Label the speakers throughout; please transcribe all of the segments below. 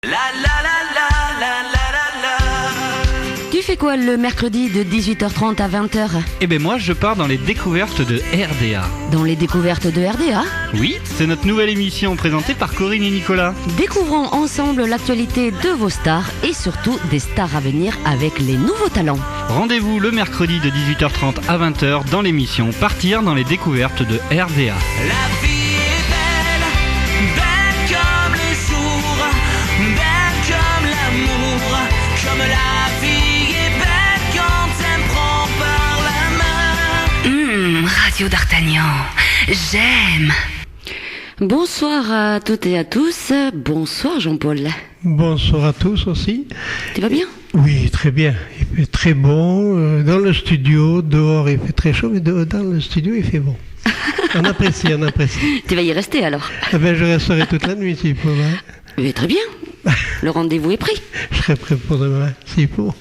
Speaker 1: Tu fais quoi le mercredi de 18h30 à 20h?
Speaker 2: Eh ben moi je pars dans les découvertes de RDA.
Speaker 1: Dans les découvertes de RDA?
Speaker 2: Oui, c'est notre nouvelle émission présentée par Corinne et Nicolas.
Speaker 1: Découvrons ensemble l'actualité de vos stars et surtout des stars à venir avec les nouveaux talents.
Speaker 2: Rendez-vous le mercredi de 18h30 à 20h dans l'émission Partir dans les découvertes de RDA.
Speaker 3: La vie est belle, belle comme le jour, belle comme l'amour, comme la vie est belle quand elle me prend par la main.
Speaker 4: Radio d'Artagnan, j'aime.
Speaker 1: Bonsoir à toutes et à tous. Bonsoir Jean-Paul.
Speaker 5: Bonsoir à tous aussi.
Speaker 1: Tu vas bien?
Speaker 5: Oui, très bien. Il fait très bon. Dans le studio, dehors il fait très chaud, mais dans le studio il fait bon. On apprécie, on apprécie.
Speaker 1: Tu vas y rester alors?
Speaker 5: Eh ben, je resterai toute la nuit s'il faut. Hein.
Speaker 1: Mais très bien. Le rendez-vous est pris.
Speaker 5: Je serai prêt pour demain s'il faut.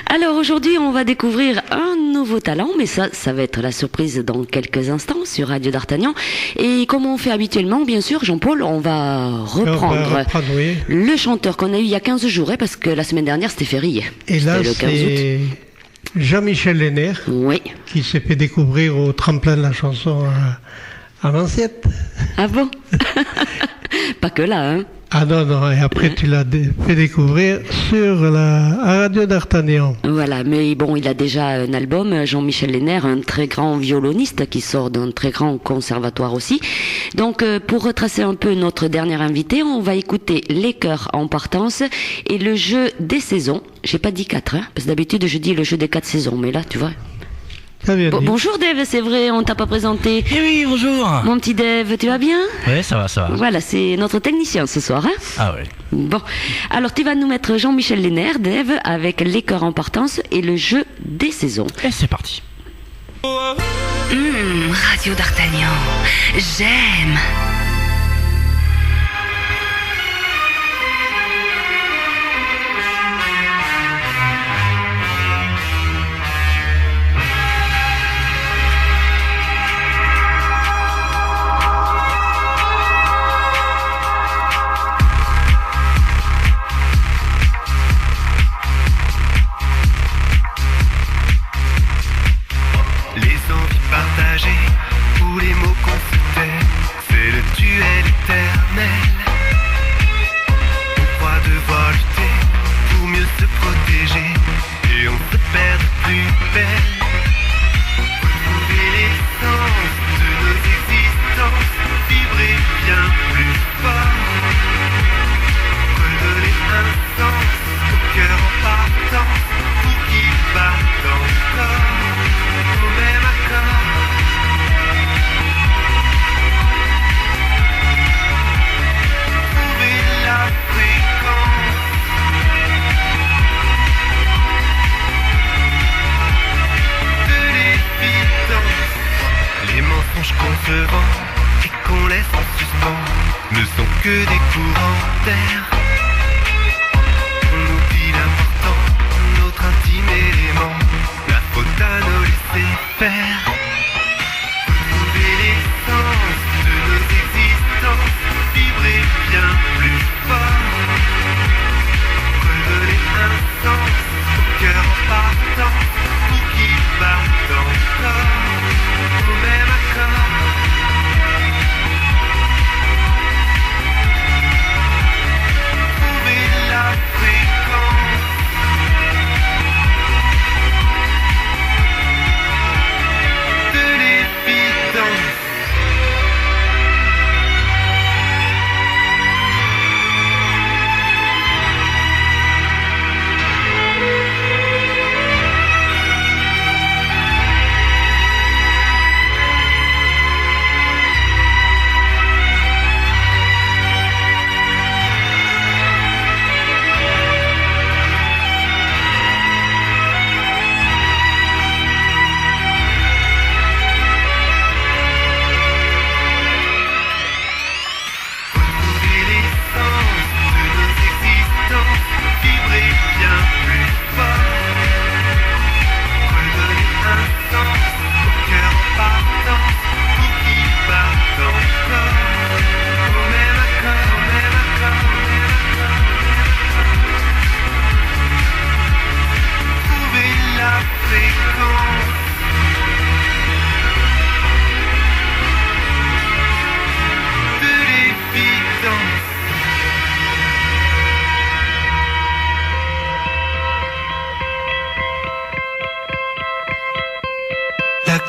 Speaker 1: Alors aujourd'hui, on va découvrir un nouveau talent, mais ça va être la surprise dans quelques instants sur Radio d'Artagnan. Et comme on fait habituellement, bien sûr, Jean-Paul, on va reprendre
Speaker 5: Oui.
Speaker 1: le chanteur qu'on a eu il y a 15 jours, hein, parce que la semaine dernière, c'était férié.
Speaker 5: Et là,
Speaker 1: C'était le 15
Speaker 5: c'est Jean-Michel Lenner
Speaker 1: Oui.
Speaker 5: qui s'est fait découvrir au tremplin de la chanson à Lanciette.
Speaker 1: Ah bon? Pas que là, hein.
Speaker 5: Ah non, et après tu l'as fait découvrir sur à Radio d'Artagnan.
Speaker 1: Voilà, mais bon, il a déjà un album, Jean-Michel Lenner, un très grand violoniste qui sort d'un très grand conservatoire aussi. Donc, pour retracer un peu notre dernier invité, on va écouter Les Chœurs en partance et le jeu des saisons. J'ai pas dit 4, hein, parce que d'habitude je dis le jeu des 4 saisons, mais là, tu vois. Bonjour Dave, c'est vrai, on t'a pas présenté.
Speaker 6: Eh oui, bonjour.
Speaker 1: Mon petit Dave, tu vas bien?
Speaker 6: Ouais, ça va, ça va.
Speaker 1: Voilà, c'est notre technicien ce soir, hein.
Speaker 6: Ah ouais.
Speaker 1: Bon, alors tu vas nous mettre Jean-Michel Lenner, Dave, avec Les Chœurs en partance et le jeu des saisons.
Speaker 6: Et c'est parti.
Speaker 4: Radio d'Artagnan, j'aime.
Speaker 7: Où les mots qu'on se tait, c'est le duel éternel. On croit devoir lutter pour mieux se protéger, et on se perd de plus belle. Retrouver l'essence de nos existences, vibrer bien plus fort. Redonner un sens au cœur en partance, pour qu'il batte encore au même accord. Qu'on se vend et qu'on laisse en suspens ne sont que des courants d'air. On oublie l'important, notre intime élément, la faute à nos laisser faire. Retrouver l'essence de nos existences, vibrer bien plus fort. Redonner un sens au cœur en partant, pour qu'il batte encore au même accord.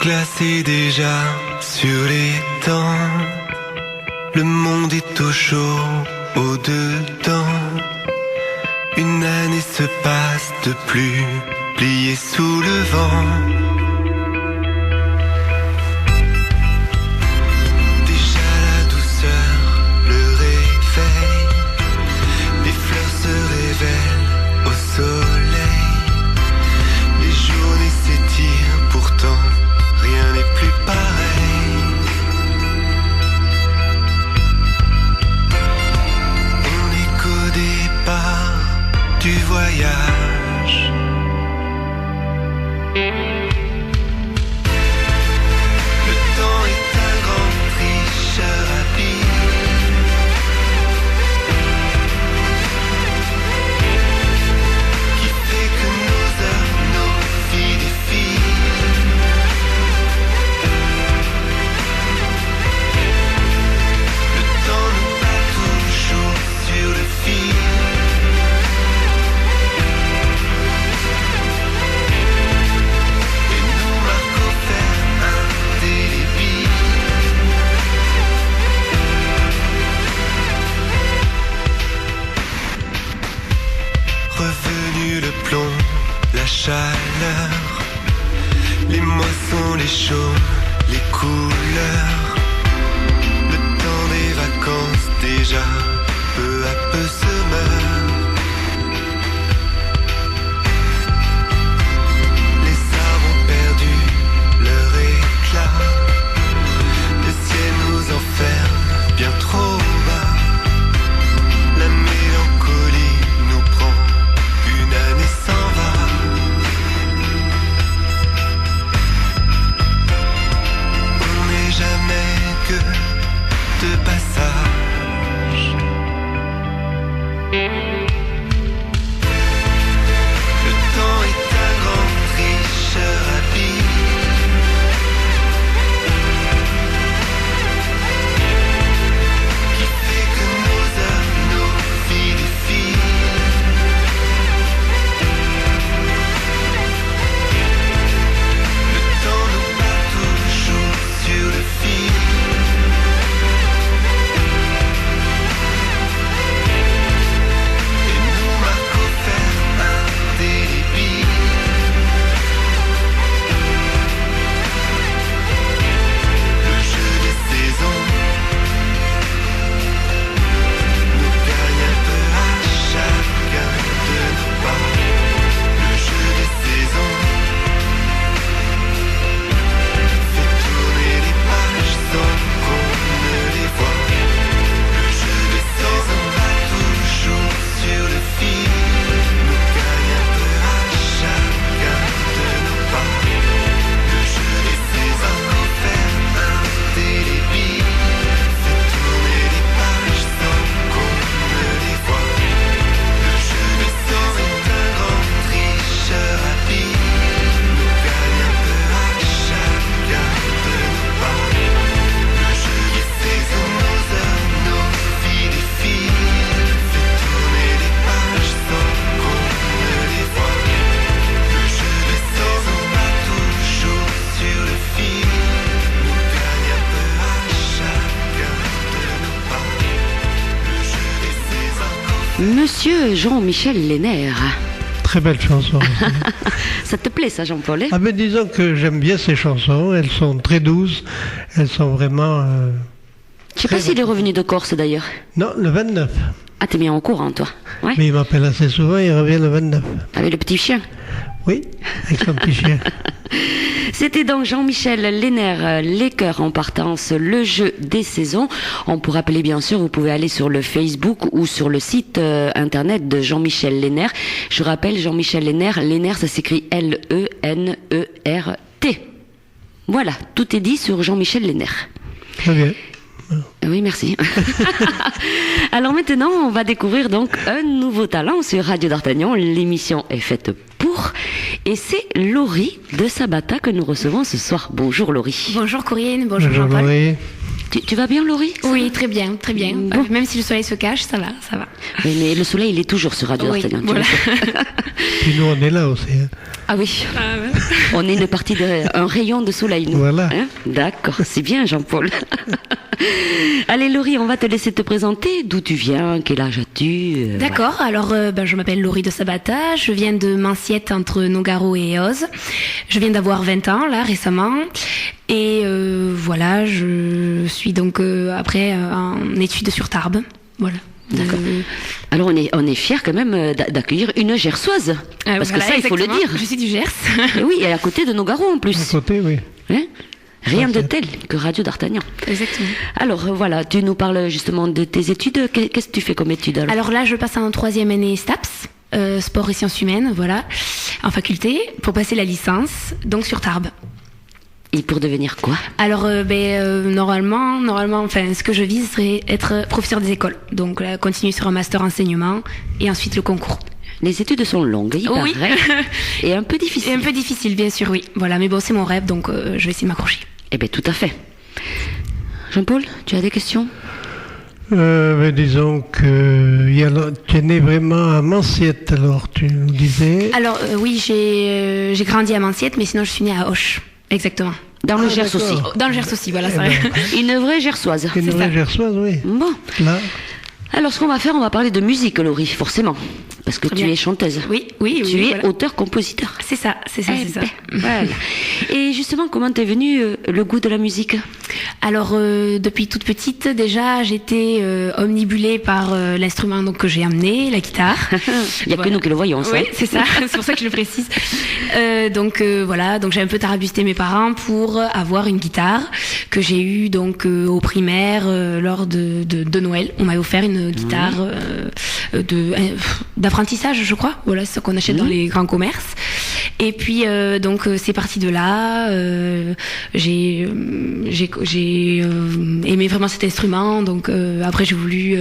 Speaker 7: glacé déjà sur les dents. Le monde est au chaud, au-dedans. Une année se passe de plus, pliée sous le vent. Déjà la douceur, le réveil. Les fleurs se révèlent au soleil. Les journées s'étirent, pourtant rien n'est plus pareil. On n'est qu'au départ du voyage. Le temps est un grand tricheur habile qui fait que nos heures, nos vies défilent. Le temps nous bat toujours sur le fil. Et nous marque au fer indélébile. Revenu le plomb, la chaleur, les moissons, les chaumes, les couleurs. Le temps des vacances déjà, peu à peu se meurt. Les arbres ont perdu leur éclat. Le ciel nous enferme bien trop bas. La mélancolie nous prend, une année s'en va. On n'est jamais que de passage. Le temps est un grand tricheur habile qui fait que nos heures, nos vies défilent. Le temps nous bat toujours sur le fil. Et nous marque au fer indélébile. Le jeu des saisons nous gagne un peu à chacun de nos pas. Le jeu des saisons fait tourner les pages sans qu'on ne les voie. Le jeu des saisons va toujours sur le fil, nous gagne un peu à chacun de nos pas. Le jeu des saisons au fer indélébile fait tourner les pages sans qu'on ne les voie. Le jeu des saisons est un grand tricheur habile, nous gagne un peu à chacun de nos pas. Le jeu des saisons, nos heures, nos vies défilent, fait tourner les pages sans qu'on ne les voie. Le jeu des saisons va toujours sur le fil, nous gagne un peu à chacun de nos pas. Le jeu des saisons.
Speaker 1: Monsieur Jean-Michel Lenner.
Speaker 5: Très belle chanson. aussi.
Speaker 1: Ça te plaît ça, Jean-Paul hein?
Speaker 5: Ah ben disons que j'aime bien ces chansons, elles sont très douces, elles sont vraiment...
Speaker 1: Je sais pas s'il est revenu de Corse d'ailleurs.
Speaker 5: Non, le 29.
Speaker 1: Ah, t'es bien au courant, toi. Ouais.
Speaker 5: Mais il m'appelle assez souvent, il revient le 29.
Speaker 1: Avec le petit chien.
Speaker 5: Oui, avec son petit chien.
Speaker 1: C'était donc Jean-Michel Lenner, les chœurs en partance, le jeu des saisons. On pour rappeler, bien sûr, vous pouvez aller sur le Facebook ou sur le site internet de Jean-Michel Lenner. Je rappelle, Jean-Michel Lenner, Lenner, ça s'écrit Lenerrt. Voilà, tout est dit sur Jean-Michel Lenner.
Speaker 5: Très bien.
Speaker 1: Oui, merci. Alors maintenant, on va découvrir donc un nouveau talent sur Radio d'Artagnan. L'émission est faite pour, et c'est Laurie de Sabata que nous recevons ce soir. Bonjour Laurie.
Speaker 6: Bonjour Corinne, bonjour
Speaker 5: Bonjour,
Speaker 6: Jean-Paul.
Speaker 5: Laurie.
Speaker 1: Tu vas bien Laurie?
Speaker 6: Oui, très bien, très bien.
Speaker 1: Bon.
Speaker 6: Même si le soleil se cache, ça va, ça va.
Speaker 1: Oui, mais le soleil, il est toujours sur Radio
Speaker 6: Oui,
Speaker 1: d'Artagnan. tu
Speaker 6: voilà.
Speaker 1: le sais.
Speaker 5: Puis nous, on est là aussi. Hein.
Speaker 1: Ah oui. On est une partie un rayon de soleil, nous.
Speaker 5: Voilà.
Speaker 1: Hein, d'accord, c'est bien, Jean-Paul. Allez, Laurie, on va te laisser te présenter. D'où tu viens, quel âge as-tu
Speaker 6: D'accord, alors je m'appelle Laurie de Sabata, je viens de Manciette entre Nogaro et Eoz. Je viens d'avoir 20 ans, là, récemment. Et voilà, je suis donc après en études sur Tarbes. Voilà.
Speaker 1: D'accord. Alors on est fiers quand même d'accueillir une Gersoise. Parce que ça, il faut le dire.
Speaker 6: Je suis du Gers.
Speaker 1: Et oui, et à côté de Nogaro en plus.
Speaker 5: À côté, oui.
Speaker 1: Hein, rien de tel que Radio d'Artagnan.
Speaker 6: Exactement.
Speaker 1: Alors voilà, tu nous parles justement de tes études. Qu'est-ce que tu fais comme études
Speaker 6: Alors là, je passe en 3e année STAPS, sport et sciences humaines, voilà, en faculté, pour passer la licence, donc sur Tarbes.
Speaker 1: Et pour devenir quoi?
Speaker 6: Alors, normalement, enfin, ce que je vise serait être professeur des écoles. Donc là, continuer sur un master enseignement et ensuite le concours.
Speaker 1: Les études sont longues, il
Speaker 6: Oui.
Speaker 1: paraît, et un peu difficiles.
Speaker 6: Et un peu difficile, bien sûr, oui. Voilà, mais bon, c'est mon rêve, donc je vais essayer de m'accrocher.
Speaker 1: Eh bien, tout à fait. Jean-Paul, tu as des questions?
Speaker 5: Disons que tu es né vraiment à Manciette, alors tu nous disais.
Speaker 6: Alors, oui, j'ai grandi à Manciette, mais sinon je suis née à Auch. Exactement.
Speaker 1: Dans le Gers aussi.
Speaker 6: Dans le Gers aussi, voilà, ça.
Speaker 1: Une vraie Gersoise.
Speaker 5: Une vraie Gersoise, oui.
Speaker 1: Bon.
Speaker 5: Là.
Speaker 1: Alors, ce qu'on va faire, on va parler de musique, Laurie, forcément. Parce que
Speaker 6: Très
Speaker 1: tu
Speaker 6: bien.
Speaker 1: es chanteuse.
Speaker 6: Oui, oui,
Speaker 1: Tu
Speaker 6: oui,
Speaker 1: es
Speaker 6: voilà.
Speaker 1: auteur-compositeur.
Speaker 6: C'est ça, c'est ça,
Speaker 1: Eh
Speaker 6: c'est ça.
Speaker 1: ben, voilà. Et justement, comment t'es venu le goût de la musique?
Speaker 6: Alors, depuis toute petite, déjà, j'étais omnibulée par l'instrument donc, que j'ai amené, la guitare.
Speaker 1: Il n'y a que nous qui le voyons, ça.
Speaker 6: Oui, c'est ça, c'est pour ça que je le précise. Donc voilà, donc j'ai un peu tarabusté mes parents pour avoir une guitare que j'ai eue donc au primaire lors de Noël. On m'avait offert une guitare d'apprentissage, je crois. Voilà, c'est ce qu'on achète dans les grands commerces. Et puis donc c'est parti de là. J'ai aimé vraiment cet instrument. Donc après j'ai voulu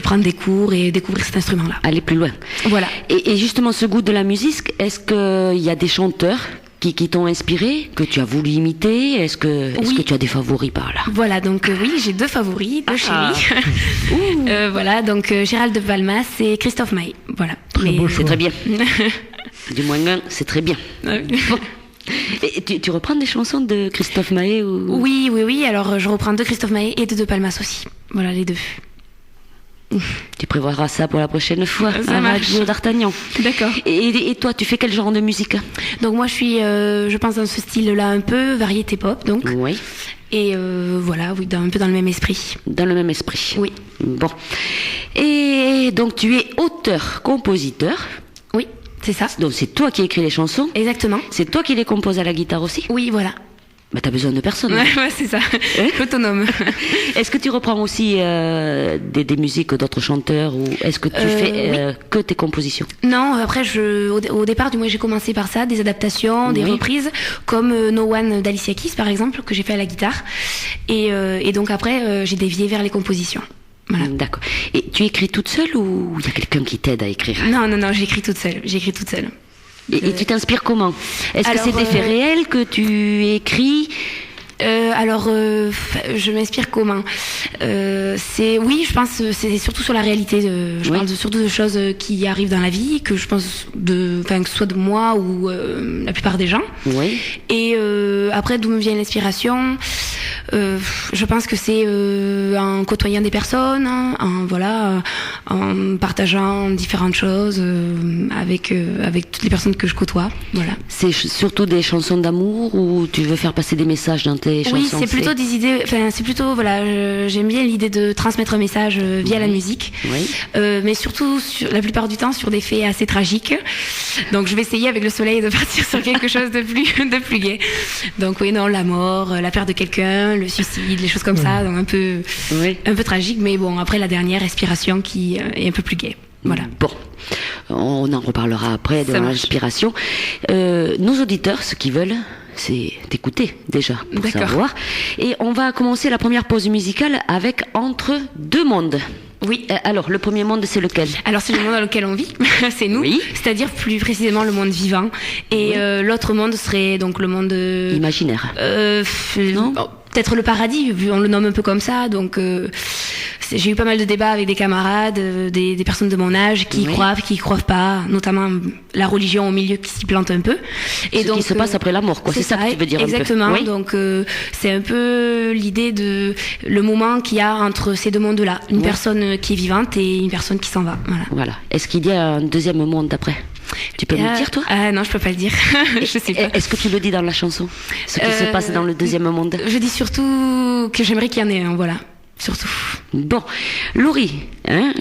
Speaker 6: prendre des cours et découvrir cet instrument-là.
Speaker 1: Aller plus loin.
Speaker 6: Voilà.
Speaker 1: Et justement, ce goût de la musique, est-ce qu'il y a des chanteurs qui t'ont inspiré, que tu as voulu imiter? Est-ce que tu as des favoris par là?
Speaker 6: Voilà, donc oui, j'ai 2 favoris, 2 chéris. Voilà, donc Gérald de Palmas et Christophe Maé. Voilà.
Speaker 5: Très beau
Speaker 1: C'est
Speaker 5: choix.
Speaker 1: très bien. Du moins un, c'est très bien.
Speaker 6: Ouais.
Speaker 1: Bon. Et tu reprends des chansons de Christophe Maé ou...
Speaker 6: Oui. Alors je reprends de Christophe Maé et de Palmas aussi. Voilà, les 2.
Speaker 1: Tu prévoiras ça pour la prochaine fois,
Speaker 6: Ça
Speaker 1: à
Speaker 6: marche.
Speaker 1: Radio d'Artagnan.
Speaker 6: D'accord.
Speaker 1: Et toi, tu fais quel genre de musique?
Speaker 6: Donc moi je suis, je pense dans ce style-là un peu, variété pop donc.
Speaker 1: Oui,
Speaker 6: Et voilà, oui, un peu dans le même esprit.
Speaker 1: dans le même esprit.
Speaker 6: Oui.
Speaker 1: Bon. Et donc tu es auteur-compositeur.
Speaker 6: Oui, c'est ça.
Speaker 1: Donc c'est toi qui écris les chansons.
Speaker 6: Exactement.
Speaker 1: C'est toi qui les composes à la guitare aussi.
Speaker 6: Oui, voilà.
Speaker 1: Bah t'as besoin de personne.
Speaker 6: Ouais, c'est ça.
Speaker 1: Hein
Speaker 6: Autonome.
Speaker 1: Est-ce que tu reprends aussi des musiques d'autres chanteurs ou est-ce que tu fais que tes compositions?
Speaker 6: Non, après, au départ, du moins, j'ai commencé par ça, des adaptations, des
Speaker 1: Oui.
Speaker 6: reprises, comme No One d'Alicia Keys, par exemple, que j'ai fait à la guitare. Et donc après, j'ai dévié vers les compositions. Voilà.
Speaker 1: D'accord. Et tu écris toute seule ou il y a quelqu'un qui t'aide à écrire?
Speaker 6: Non, j'écris toute seule.
Speaker 1: Et tu t'inspires comment? Est-ce que
Speaker 6: Alors,
Speaker 1: c'est des faits réels que tu écris?
Speaker 6: Je m'inspire comment oui, je pense c'est surtout sur la réalité. Je
Speaker 1: Oui.
Speaker 6: parle surtout de choses qui arrivent dans la vie, que je pense que ce soit de moi ou la plupart des gens.
Speaker 1: Oui.
Speaker 6: Et après, d'où me vient l'inspiration? Je pense que c'est en côtoyant des personnes, hein, en partageant différentes choses avec toutes les personnes que je côtoie. Voilà.
Speaker 1: C'est surtout des chansons d'amour ou tu veux faire passer des messages dans tes chansons?
Speaker 6: Oui, c'est plutôt des idées. Enfin, c'est plutôt j'aime bien l'idée de transmettre un message via la musique.
Speaker 1: Oui.
Speaker 6: Mais surtout, la plupart du temps, sur des faits assez tragiques. Donc, je vais essayer avec le soleil de partir sur quelque chose de plus gai. Donc, oui, non, la mort, la perte de quelqu'un, le suicide, les choses comme ça, donc un peu tragique. Mais bon, après la dernière, Respiration, qui est un peu plus gai. Voilà.
Speaker 1: Bon, on en reparlera après de
Speaker 6: Ça marche.
Speaker 1: l'inspiration. Nos auditeurs, ce qu'ils veulent, c'est d'écouter déjà pour
Speaker 6: D'accord.
Speaker 1: savoir. Et on va commencer la première pause musicale avec Entre deux mondes.
Speaker 6: Oui.
Speaker 1: Alors, le premier monde, c'est lequel?
Speaker 6: Alors c'est le monde dans lequel on vit, c'est nous,
Speaker 1: Oui.
Speaker 6: c'est-à-dire plus précisément le monde vivant. Et l'autre monde serait donc le monde
Speaker 1: Imaginaire.
Speaker 6: non, peut-être le paradis, vu on le nomme un peu comme ça. Donc j'ai eu pas mal de débats avec des camarades, des personnes de mon âge qui y croient, qui y croient pas, notamment la religion au milieu qui s'y plante un peu.
Speaker 1: Et ce qui se passe après la mort, quoi. C'est ça que tu veux dire
Speaker 6: exactement.
Speaker 1: Un peu. Oui.
Speaker 6: Donc c'est un peu l'idée de le moment qu'il y a entre ces deux mondes-là, une personne qui est vivante et une personne qui s'en va. Voilà.
Speaker 1: Est-ce qu'il y a un deuxième monde d'après? Tu peux me le dire, toi?
Speaker 6: Non, je peux pas le dire. Je sais pas.
Speaker 1: Est-ce que tu le dis dans la chanson? Ce qui se passe dans le deuxième monde?
Speaker 6: Je dis surtout que j'aimerais qu'il y en ait un, voilà. Surtout.
Speaker 1: Bon, Laurie,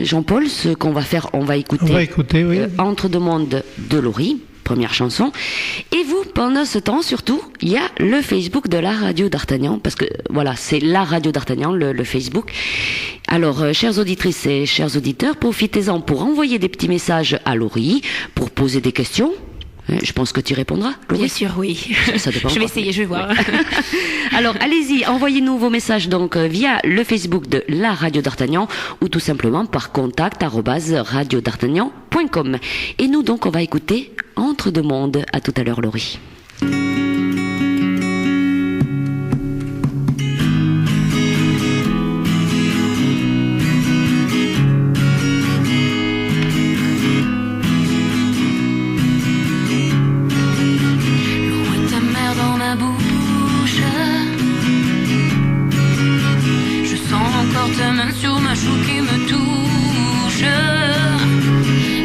Speaker 1: Jean-Paul, ce qu'on va faire, on va écouter.
Speaker 5: On va écouter, oui.
Speaker 1: Entre deux mondes de Laurie, première chanson. Et vous, pendant ce temps, surtout, il y a le Facebook de la radio d'Artagnan, parce que voilà, c'est la radio d'Artagnan, le Facebook. Alors, chères auditrices et chers auditeurs, profitez-en pour envoyer des petits messages à Laurie, pour poser des questions. Je pense que tu répondras, Laurie.
Speaker 6: Bien sûr, oui.
Speaker 1: Ça dépend.
Speaker 6: Je vais essayer, je vais voir.
Speaker 1: Alors, allez-y, envoyez-nous vos messages donc via le Facebook de la Radio d'Artagnan ou tout simplement par contact@radiodartagnan.com. Et nous donc, on va écouter Entre deux mondes. À tout à l'heure, Laurie.
Speaker 8: Ta main sur ma joue qui me touche.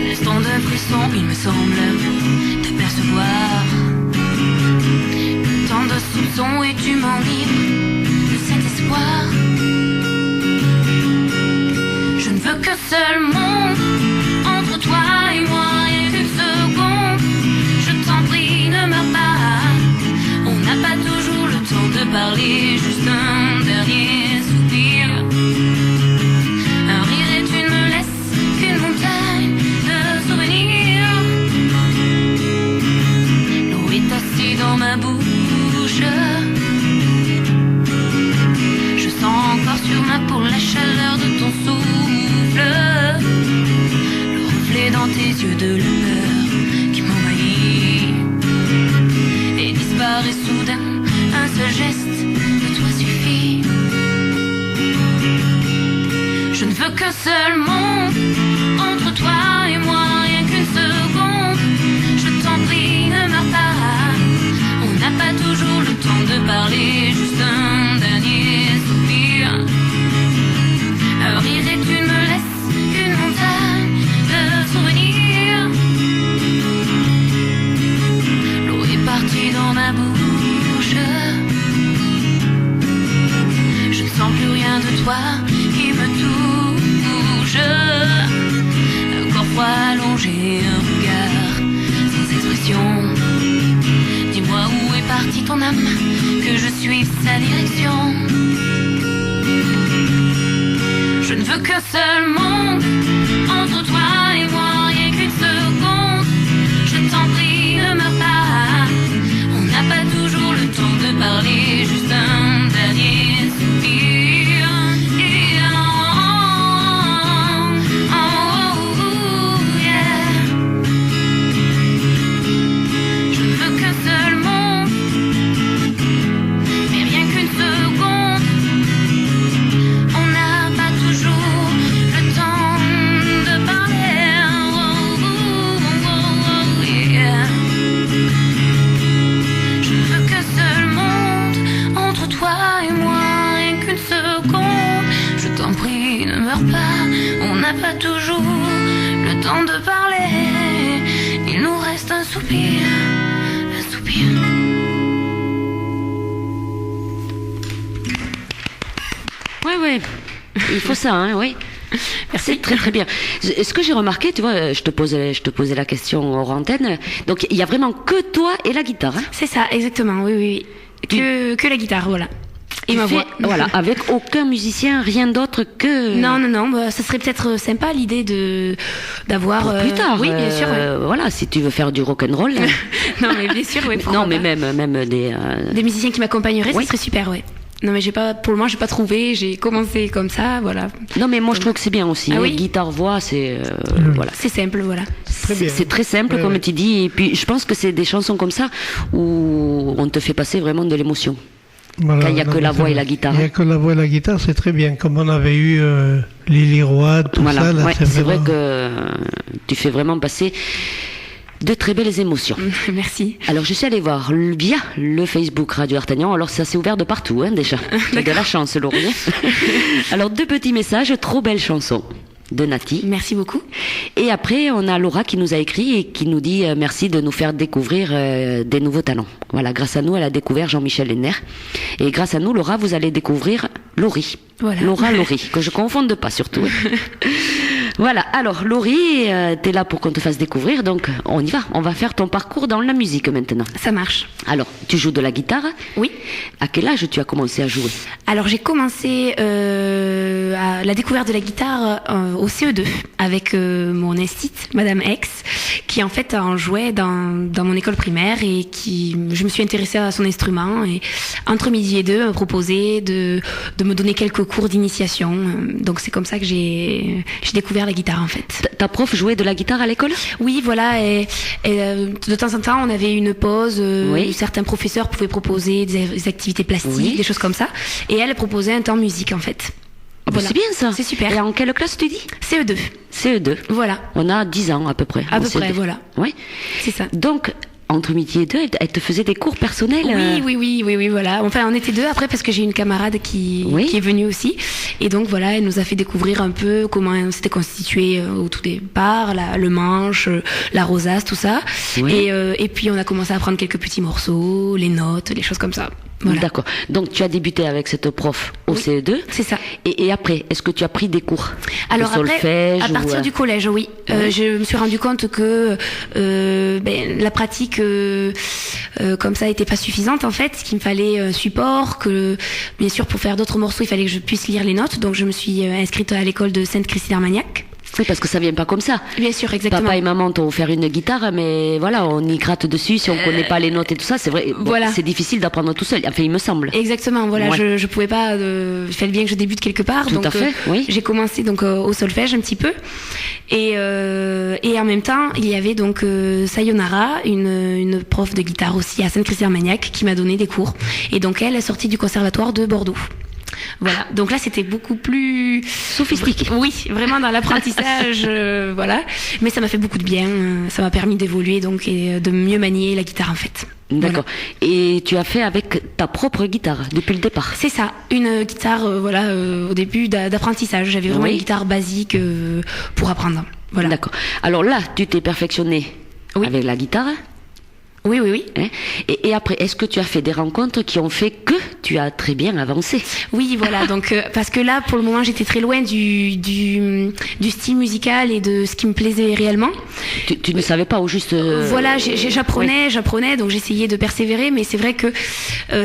Speaker 8: L'instant d'un frisson, il me semble t'apercevoir. Tant de soupçons et tu m'enivres de cet espoir. Je ne veux qu'un seul monde entre toi et moi, rien qu'une seconde. Je t'en prie, ne meurs pas. On n'a pas toujours le temps de parler, juste un dernier soupir. Un rire et tu ne me laisses qu'une montagne de souvenirs. L'eau est assise dans ma bouche. Je sens encore sur ma peau la chaleur de ton souffle. Le reflet dans tes yeux de la peur qui m'envahit et disparaît soudain. Un seul geste de toi suffit. Je ne veux qu'un seul monde entre toi et moi, rien qu'une seconde. Je t'en prie, ne meurs pas. On n'a pas toujours le temps de parler, juste un dernier soupir. Un rire et tu ne me laisses qu'une montagne de souvenirs. L'eau est partie dans ma bouche. Je ne sens plus rien de toi qui me touche. Un corps froid allongé, un regard sans expression. Dis-moi où est partie ton âme, que je suive sa direction. Je ne veux qu'un seul monde entre toi et moi, rien qu'une seconde. Je t'en prie, ne meurs pas. On n'a pas toujours le temps de parler, juste un dernier soupir. Je ne veux qu'un seul monde, mais rien qu'une seconde. On n'a pas toujours le temps de parler. Je ne veux qu'un seul monde entre toi et moi, rien qu'une seconde. Je t'en prie, ne meurs pas. On n'a pas toujours le temps de parler. Il nous reste un soupir, un soupir.
Speaker 1: Oui, il faut ça, oui. Merci, très très bien. Ce que j'ai remarqué, tu vois, je te posais la question hors antenne. Donc il y a vraiment que toi et la guitare.
Speaker 6: C'est ça, exactement. Oui. Que la guitare, voilà. Et ma voix.
Speaker 1: Voilà, avec aucun musicien, rien d'autre que.
Speaker 6: Non, ça serait peut-être sympa l'idée d'avoir.
Speaker 1: Pour plus tard.
Speaker 6: Oui, bien sûr.
Speaker 1: Voilà, si tu veux faire du rock and roll.
Speaker 6: Non, mais bien sûr, oui.
Speaker 1: Non, mais même des.
Speaker 6: Des musiciens qui m'accompagneraient,
Speaker 1: oui.
Speaker 6: Ça serait super, ouais. Non, mais pour le moment, j'ai pas trouvé. J'ai commencé comme ça, voilà.
Speaker 1: Non, mais moi, je trouve que c'est bien aussi.
Speaker 6: Ah oui.
Speaker 1: Guitare, voix, c'est voilà.
Speaker 6: C'est simple, voilà.
Speaker 1: C'est très simple, comme tu dis. Et puis, je pense que c'est des chansons comme ça où on te fait passer vraiment de l'émotion.
Speaker 5: Voilà,
Speaker 1: Quand il n'y a que la voix et la guitare.
Speaker 5: Il n'y a que la voix et la guitare, c'est très bien. Comme on avait eu Lily Roy, tout
Speaker 1: Voilà,
Speaker 5: ça, là,
Speaker 1: ouais,
Speaker 5: c'est
Speaker 1: c'est
Speaker 5: vraiment...
Speaker 1: vrai que tu fais vraiment passer de très belles émotions.
Speaker 6: Merci.
Speaker 1: Alors je suis allée voir via le Facebook Radio D'Artagnan. Alors ça s'est ouvert de partout déjà. Tu as de la chance, Laurie. Alors 2 petits messages, trop belle chanson de Nati.
Speaker 6: Merci beaucoup.
Speaker 1: Et après on a Laura qui nous a écrit et qui nous dit merci de nous faire découvrir des nouveaux talents. Voilà, grâce à nous elle a découvert Jean-Michel Lenner. Et grâce à nous Laura vous allez découvrir Laurie.
Speaker 6: Voilà.
Speaker 1: Laura Laurie, que je confonde pas surtout. Voilà, alors Laurie, t'es là pour qu'on te fasse découvrir, donc on y va, on va faire ton parcours dans la musique maintenant.
Speaker 6: Ça marche.
Speaker 1: Alors, tu joues de la guitare?
Speaker 6: Oui.
Speaker 1: À quel âge tu as commencé à jouer?
Speaker 6: Alors j'ai commencé à la découverte de la guitare au CE2 avec mon esthite, Madame X, qui en fait en jouait dans mon école primaire et je me suis intéressée à son instrument et entre midi et 2 me proposait de me donner quelques cours d'initiation. Donc c'est comme ça que j'ai découvert la guitare en fait.
Speaker 1: Ta prof jouait de la guitare à l'école?
Speaker 6: Oui, voilà. Et de temps en temps, on avait une pause.
Speaker 1: Oui.
Speaker 6: Certains professeurs pouvaient proposer des activités plastiques,
Speaker 1: Oui.
Speaker 6: des choses comme ça. Et elle proposait un temps musique en fait.
Speaker 1: Ah bah
Speaker 6: Voilà.
Speaker 1: c'est bien ça.
Speaker 6: C'est super.
Speaker 1: Et en quelle classe tu dis?
Speaker 6: CE2.
Speaker 1: CE2.
Speaker 6: Voilà.
Speaker 1: On a 10 ans à peu près.
Speaker 6: À
Speaker 1: en
Speaker 6: peu près,
Speaker 1: CE2.
Speaker 6: voilà.
Speaker 1: Oui.
Speaker 6: C'est ça.
Speaker 1: Donc, entre midi et 2, elle te faisait des cours personnels?
Speaker 6: Oui, voilà. Enfin, on était 2 après parce que j'ai une camarade qui est venue aussi. Et donc, voilà, elle nous a fait découvrir un peu comment c'était constitué au tout départ, le manche, la rosace, tout ça.
Speaker 1: Oui.
Speaker 6: Et puis, on a commencé à apprendre quelques petits morceaux, les notes, les choses comme ça. Voilà.
Speaker 1: D'accord. Donc, tu as débuté avec cette prof au CE2.
Speaker 6: C'est ça.
Speaker 1: Et après, est-ce que tu as pris des cours?
Speaker 6: Alors
Speaker 1: de
Speaker 6: après,
Speaker 1: solfège
Speaker 6: à partir
Speaker 1: ou,
Speaker 6: du collège, oui. Je me suis rendu compte que la pratique comme ça n'était pas suffisante en fait, qu'il me fallait un support, que bien sûr pour faire d'autres morceaux, il fallait que je puisse lire les notes. Donc je me suis inscrite à l'école de Sainte-Christine-Armagnac.
Speaker 1: Oui, parce que ça vient pas comme ça.
Speaker 6: Bien sûr, exactement.
Speaker 1: Papa et maman t'ont offert une guitare, mais voilà, on y gratte dessus. Si on connaît pas les notes et tout ça, c'est vrai. Bon,
Speaker 6: voilà.
Speaker 1: C'est difficile d'apprendre tout seul. Enfin, il me semble.
Speaker 6: Exactement, voilà,
Speaker 1: Ouais.
Speaker 6: je pouvais pas, il fallait bien que je débute quelque part.
Speaker 1: Tout
Speaker 6: donc,
Speaker 1: à fait, oui.
Speaker 6: J'ai commencé donc au solfège un petit peu, et en même temps, il y avait donc Sayonara, une prof de guitare aussi à Sainte-Christine-Armagnac, qui m'a donné des cours. Et donc elle est sortie du conservatoire de Bordeaux. Voilà, donc là c'était beaucoup plus
Speaker 1: Sophistiqué.
Speaker 6: Oui, vraiment dans l'apprentissage, voilà. Mais ça m'a fait beaucoup de bien, ça m'a permis d'évoluer donc et de mieux manier la guitare en fait.
Speaker 1: D'accord. Et tu as fait avec ta propre guitare depuis le départ?
Speaker 6: C'est ça, une guitare au début d'apprentissage. J'avais vraiment
Speaker 1: Oui.
Speaker 6: une guitare basique pour apprendre. Voilà.
Speaker 1: D'accord. Alors là, tu t'es perfectionné avec la guitare.
Speaker 6: Oui.
Speaker 1: Hein, et après, est-ce que tu as fait des rencontres qui ont fait que tu as très bien avancé?
Speaker 6: Oui, voilà. Donc, parce que là, pour le moment, j'étais très loin du style musical et de ce qui me plaisait réellement.
Speaker 1: Tu ne savais pas au juste.
Speaker 6: Voilà, j'apprenais, donc j'essayais de persévérer, mais c'est vrai que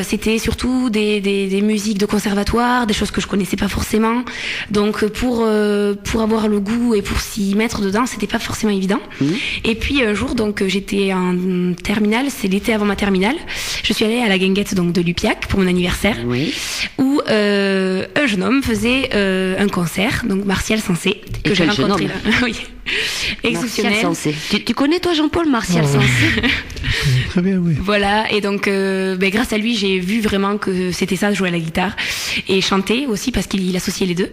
Speaker 6: c'était surtout des musiques de conservatoire, des choses que je connaissais pas forcément. Donc, pour avoir le goût et pour s'y mettre dedans, c'était pas forcément évident. Et puis un jour, donc, j'étais en terminale, c'est l'été avant ma terminale. Je suis allée à la guinguette donc de Lupiac pour mon anniversaire, où un jeune homme faisait un concert, donc Martial Sensé, que j'ai rencontré là. Oui. Exceptionnel.
Speaker 1: Martial Sensé. Tu connais toi Jean-Paul Martial Sensé?
Speaker 5: Très bien, oui.
Speaker 6: Voilà, et donc grâce à lui, j'ai vu vraiment que c'était ça, de jouer à la guitare et chanter aussi parce qu'il associait les deux.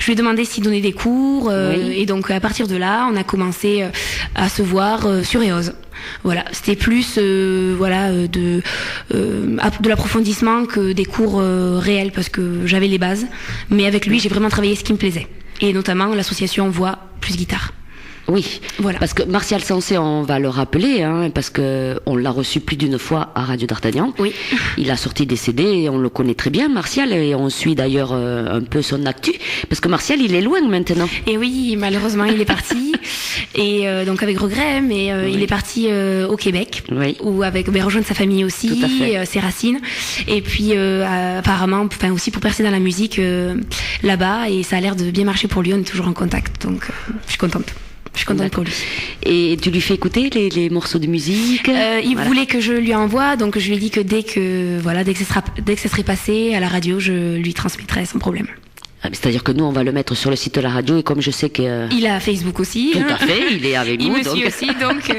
Speaker 6: Je lui ai demandé s'il donnait des cours et donc à partir de là, on a commencé à se voir sur EOS. Voilà, c'était plus de l'approfondissement que des cours réels parce que j'avais les bases, mais avec lui, j'ai vraiment travaillé ce qui me plaisait et notamment l'association voix plus guitare.
Speaker 1: Oui,
Speaker 6: voilà.
Speaker 1: Parce que Martial Sensé, on va le rappeler, parce que on l'a reçu plus d'une fois à Radio D'Artagnan.
Speaker 6: Oui.
Speaker 1: Il a sorti des CD et on le connaît très bien, Martial, et on suit d'ailleurs un peu son actu, parce que Martial, il est loin maintenant.
Speaker 6: Et oui, malheureusement, il est parti, et donc avec regret, mais il est parti au Québec, où rejoindre sa famille aussi, ses racines, et puis apparemment, aussi pour percer dans la musique là-bas, et ça a l'air de bien marcher pour lui. On est toujours en contact, donc je suis contente. Je suis contente pour lui.
Speaker 1: Et tu lui fais écouter les morceaux de musique?
Speaker 6: Il voulait que je lui envoie, donc je lui ai dit que dès que ça serait passé à la radio, je lui transmettrais sans problème.
Speaker 1: C'est-à-dire que nous, on va le mettre sur le site de la radio et comme je sais que...
Speaker 6: Il a Facebook aussi.
Speaker 1: Tout à fait, il est avec
Speaker 6: Il
Speaker 1: nous.
Speaker 6: me suit aussi, donc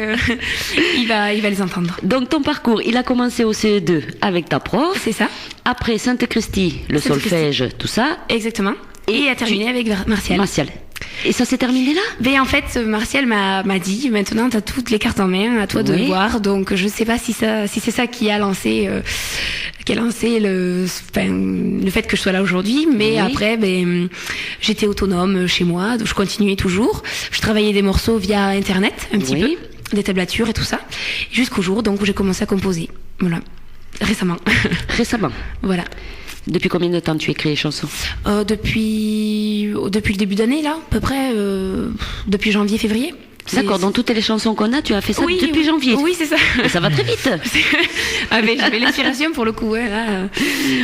Speaker 6: il va les entendre.
Speaker 1: Donc ton parcours, il a commencé au CE2 avec ta prof.
Speaker 6: C'est ça.
Speaker 1: Après Sainte-Christie, le
Speaker 6: Sainte-Christie.
Speaker 1: solfège, tout ça.
Speaker 6: Exactement. Et a terminé avec Martial.
Speaker 1: Martial. Et ça s'est terminé là?
Speaker 6: Mais en fait, Martial m'a dit, maintenant tu as toutes les cartes en main, à toi de
Speaker 1: Oui.
Speaker 6: voir. Donc je sais pas si c'est ça qui a lancé le fait que je sois là aujourd'hui. Mais
Speaker 1: Oui.
Speaker 6: après, j'étais autonome chez moi, donc je continuais toujours. Je travaillais des morceaux via Internet, un petit
Speaker 1: Oui.
Speaker 6: peu, des tablatures et tout ça, jusqu'au jour donc où j'ai commencé à composer. Voilà, récemment.
Speaker 1: Récemment.
Speaker 6: Voilà.
Speaker 1: Depuis combien de temps tu écris les chansons?
Speaker 6: Depuis le début d'année là, à peu près, depuis janvier-février.
Speaker 1: D'accord, donc toutes les chansons qu'on a, tu as fait ça depuis janvier.
Speaker 6: Oui, c'est ça.
Speaker 1: Mais ça va très vite.
Speaker 6: Mais j'avais l'inspiration pour le coup, ouais, là,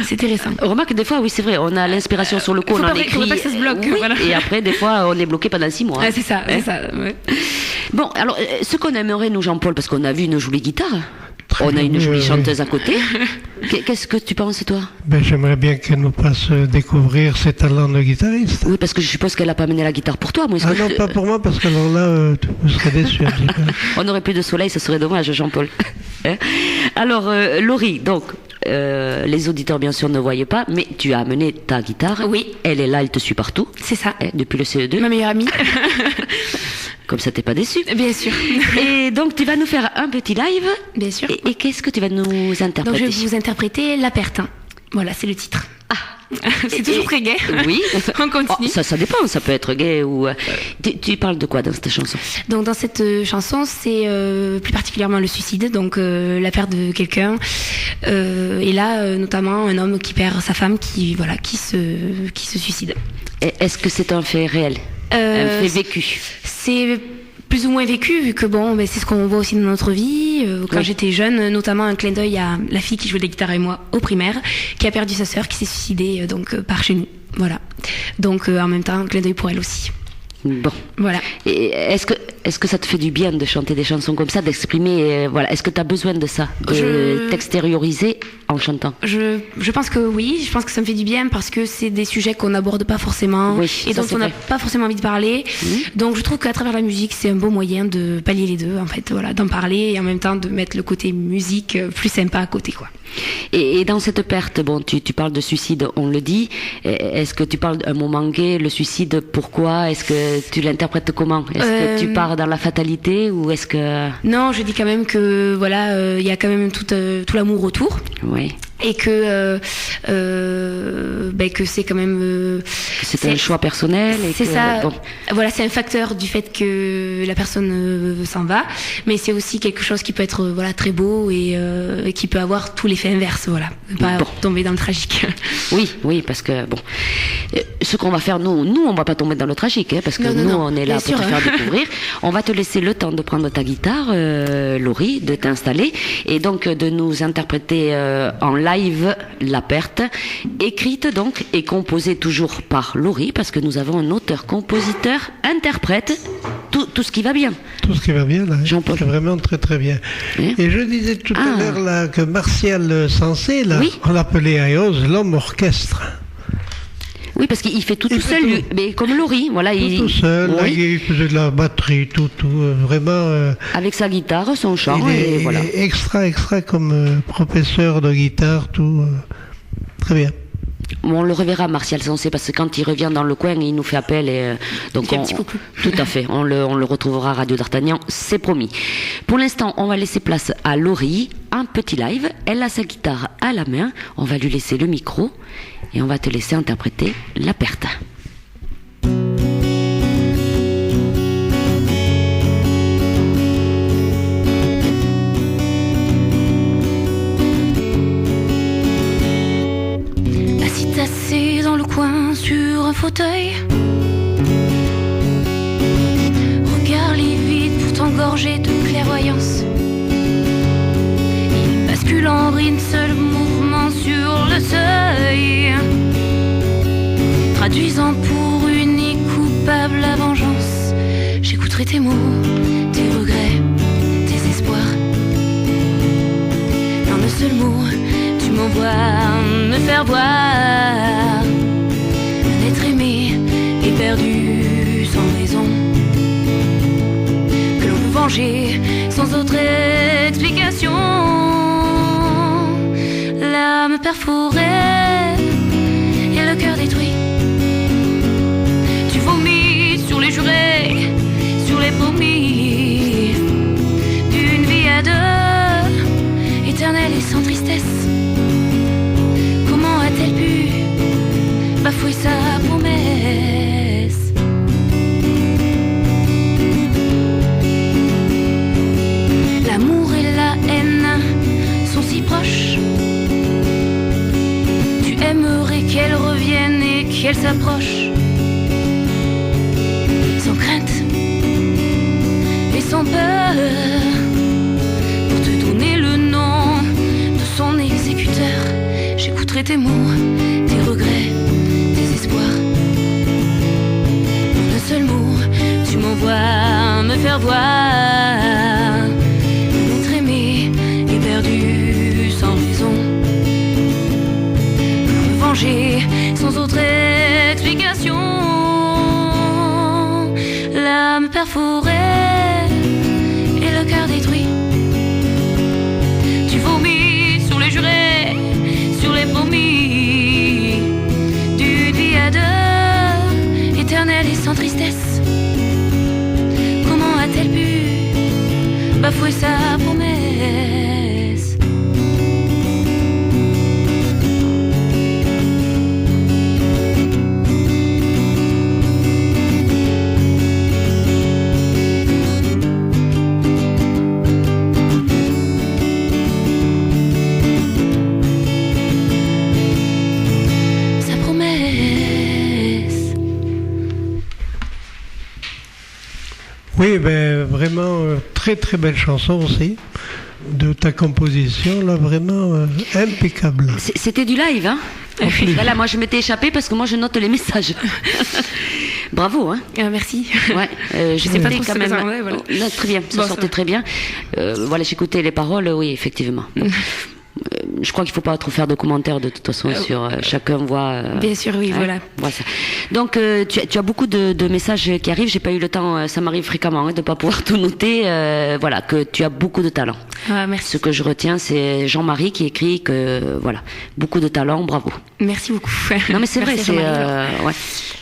Speaker 6: c'était récent.
Speaker 1: Remarque, des fois, oui, c'est vrai, on a l'inspiration sur le coup, on en écrit.
Speaker 6: Faudrait pas que ça se bloque,
Speaker 1: oui,
Speaker 6: voilà.
Speaker 1: et après, des fois, on est bloqué pendant 6 mois.
Speaker 6: Ouais, c'est ça, ouais.
Speaker 1: Bon, alors, ce qu'on aimerait, nous, Jean-Paul, parce qu'on a vu une jolie guitare,
Speaker 5: Très
Speaker 1: on a
Speaker 5: bien,
Speaker 1: une jolie
Speaker 5: oui.
Speaker 1: chanteuse à côté. Qu'est-ce que tu penses, toi?
Speaker 5: J'aimerais bien qu'elle nous fasse découvrir ses talents de guitariste.
Speaker 1: Oui, parce que je suppose qu'elle n'a pas amené la guitare pour toi. Moi,
Speaker 5: Ah non, pas pour moi, parce que alors là, vous serez déçus un petit peu.
Speaker 1: On n'aurait plus de soleil, ce serait dommage, Jean-Paul. Hein? Alors, Laurie, donc, les auditeurs, bien sûr, ne voient pas, mais tu as amené ta guitare.
Speaker 6: Oui.
Speaker 1: Elle est là, elle te suit partout.
Speaker 6: C'est ça.
Speaker 1: Hein, depuis le CE2.
Speaker 6: Ma meilleure amie.
Speaker 1: Comme ça, t'es pas déçu.
Speaker 6: Bien sûr.
Speaker 1: Et donc, tu vas nous faire un petit live.
Speaker 6: Bien sûr.
Speaker 1: Et qu'est-ce que tu vas nous
Speaker 6: Donc
Speaker 1: interpréter?
Speaker 6: je vais vous interpréter La Perte. Voilà, c'est le titre. C'est toujours très gai.
Speaker 1: Oui.
Speaker 6: On continue.
Speaker 1: Oh, ça dépend, ça peut être gay ou... Tu parles de quoi dans cette chanson?
Speaker 6: Donc dans cette chanson, c'est plus particulièrement le suicide, donc la perte de quelqu'un. Et là, notamment un homme qui perd sa femme, qui se suicide.
Speaker 1: Et est-ce que c'est un fait réel? Un fait vécu?
Speaker 6: C'est plus ou moins vécu, vu que c'est ce qu'on voit aussi dans notre vie. Quand
Speaker 1: Oui.
Speaker 6: j'étais jeune, notamment un clin d'œil à la fille qui jouait de la guitare avec moi au primaire, qui a perdu sa sœur, qui s'est suicidée par chez nous. Voilà. Donc en même temps, un clin d'œil pour elle aussi.
Speaker 1: Bon.
Speaker 6: Voilà.
Speaker 1: Et est-ce que ça te fait du bien de chanter des chansons comme ça, d'exprimer, voilà. Est-ce que tu as besoin de ça, de t'extérioriser en chantant?
Speaker 6: Je pense que oui, je pense que ça me fait du bien parce que c'est des sujets qu'on n'aborde pas forcément
Speaker 1: Oui,
Speaker 6: et
Speaker 1: ça,
Speaker 6: dont
Speaker 1: c'est
Speaker 6: on n'a
Speaker 1: vrai.
Speaker 6: pas forcément envie de parler. Donc je trouve qu'à travers la musique, c'est un beau moyen de pallier les deux, en fait, voilà, d'en parler et en même temps de mettre le côté musique plus sympa à côté, quoi.
Speaker 1: Et dans cette perte, bon, tu parles de suicide, on le dit. Est-ce que tu parles d'un moment gay, le suicide, pourquoi? Est-ce que tu l'interprètes comment? Est-ce que tu pars dans la fatalité ou est-ce que...
Speaker 6: Non, je dis quand même que voilà, il y a quand même tout l'amour autour.
Speaker 1: Oui.
Speaker 6: Et que c'est quand même
Speaker 1: C'est un choix personnel. Et
Speaker 6: c'est
Speaker 1: que,
Speaker 6: ça.
Speaker 1: bon.
Speaker 6: Voilà, c'est un facteur du fait que la personne s'en va, mais c'est aussi quelque chose qui peut être très beau et qui peut avoir tout l'effet inverse, voilà, pas
Speaker 1: Bon.
Speaker 6: tomber dans le tragique.
Speaker 1: Oui, parce que bon, ce qu'on va faire, nous, on va pas tomber dans le tragique, hein, parce que
Speaker 6: Non,
Speaker 1: nous,
Speaker 6: non,
Speaker 1: on est là
Speaker 6: bien
Speaker 1: pour te
Speaker 6: sûr.
Speaker 1: faire découvrir. On va te laisser le temps de prendre ta guitare, Laurie, de t'installer et donc de nous interpréter en live La Perte, écrite donc et composée toujours par Laurie, parce que nous avons un auteur, compositeur, interprète, tout ce qui va bien.
Speaker 5: Tout ce qui va bien, là.
Speaker 1: Jean-Paul.
Speaker 5: C'est vraiment très très bien.
Speaker 1: Hein?
Speaker 5: Et je disais tout
Speaker 1: Ah.
Speaker 5: à l'heure là que Martial Sensé, là,
Speaker 1: Oui.
Speaker 5: on l'appelait Aeos, l'homme orchestre.
Speaker 1: Oui, parce qu'il fait tout
Speaker 5: Il
Speaker 1: tout
Speaker 5: fait
Speaker 1: seul,
Speaker 5: tout.
Speaker 1: lui, mais comme Laurie, voilà,
Speaker 5: Tout seul, là,
Speaker 1: oui,
Speaker 5: il faisait de la batterie, tout, vraiment.
Speaker 1: avec sa guitare, son chant,
Speaker 5: il
Speaker 1: et
Speaker 5: est,
Speaker 1: voilà.
Speaker 5: il est extra comme professeur de guitare, tout. Très bien.
Speaker 1: On le reverra, Martial Sensé, parce que quand il revient dans le coin, il nous fait appel et donc
Speaker 6: Il fait un petit coucou.
Speaker 1: tout à fait, on le retrouvera à Radio d'Artagnan, c'est promis. Pour l'instant, on va laisser place à Laurie, un petit live. Elle a sa guitare à la main, on va lui laisser le micro et on va te laisser interpréter La Perte.
Speaker 8: Assis tassé dans le coin sur un fauteuil, regard livide pourtant gorgé de clairvoyance. Il bascule en brine, seul mouvement sur le seuil, traduisant pour unique coupable la vengeance. J'écouterai tes mots, tes regrets, tes espoirs. Dans le seul mot, tu m'envoies me faire voir un être aimé
Speaker 6: perdu sans raison, que l'on veut venger sans autre explication. L'âme perforée et le cœur détruit. Tu vomis sur les jurés, sur les promis d'une vie à deux, éternelle et sans tristesse. Comment a-t-elle pu bafouer sa promesse? L'amour et la haine sont si proches. Tu aimerais qu'elle revienne et qu'elle s'approche, sans crainte et sans peur, pour te donner le nom de son exécuteur. J'écouterai tes mots, tes regrets, tes espoirs. En un seul mot, tu m'envoies me faire voir. Notre aimé est perdu sans raison, me venger sans autre explication. L'âme perforée et le cœur détruit. Tu vomis sur les jurés, sur les promis d'une vie à deux, éternelle et sans tristesse. Comment a-t-elle pu bafouer sa promesse?
Speaker 5: Oui, ben vraiment très très belle chanson aussi de ta composition, là vraiment impeccable.
Speaker 1: C'était du live, hein? Voilà, moi je m'étais échappée parce que moi je note les messages. Bravo, hein?
Speaker 6: Merci.
Speaker 1: Ouais, je sais pas trop quand même.
Speaker 6: Voilà.
Speaker 1: Là, très bien, ça sortait très bien. Voilà, j'écoutais les paroles, oui, effectivement. Bon. Je crois qu'il ne faut pas trop faire de commentaires de toute façon sur chacun voit.
Speaker 6: Bien sûr, oui, voilà.
Speaker 1: Ça. Donc tu as beaucoup de messages qui arrivent. J'ai pas eu le temps, ça m'arrive fréquemment de ne pas pouvoir tout noter. Voilà, que tu as beaucoup de talent.
Speaker 6: Ah, merci.
Speaker 1: Ce que je retiens, c'est Jean-Marie qui écrit que voilà, beaucoup de talent, bravo.
Speaker 6: Merci beaucoup.
Speaker 1: Non mais c'est vrai,
Speaker 6: Merci,
Speaker 1: c'est ouais.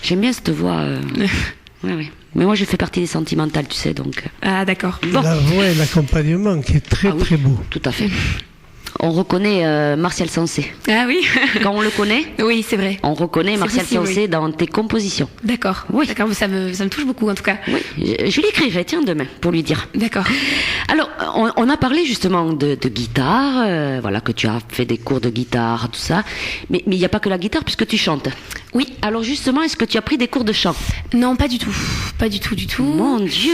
Speaker 1: J'aime bien cette voix. Ouais. Mais moi, je fais partie des sentimentales, tu sais, donc.
Speaker 6: Ah d'accord.
Speaker 1: Bon.
Speaker 5: La voix et l'accompagnement qui est très
Speaker 1: oui,
Speaker 5: très beau.
Speaker 1: Tout à fait. On reconnaît Martial Sensé.
Speaker 6: Ah oui.
Speaker 1: Quand on le connaît,
Speaker 6: oui, c'est vrai.
Speaker 1: on reconnaît
Speaker 6: C'est
Speaker 1: Martial
Speaker 6: possible,
Speaker 1: Sensé
Speaker 6: oui.
Speaker 1: dans tes compositions.
Speaker 6: D'accord.
Speaker 1: Oui.
Speaker 6: D'accord, ça me touche beaucoup en tout cas.
Speaker 1: Oui, je l'écrirai, tiens, demain, pour lui dire.
Speaker 6: D'accord.
Speaker 1: Alors, on a parlé justement de guitare, voilà, que tu as fait des cours de guitare, tout ça. Mais il n'y a pas que la guitare, puisque tu chantes.
Speaker 6: Oui.
Speaker 1: Alors justement, est-ce que tu as pris des cours de chant?
Speaker 6: Non, pas du tout. Pas du tout, du tout.
Speaker 1: Mon Dieu.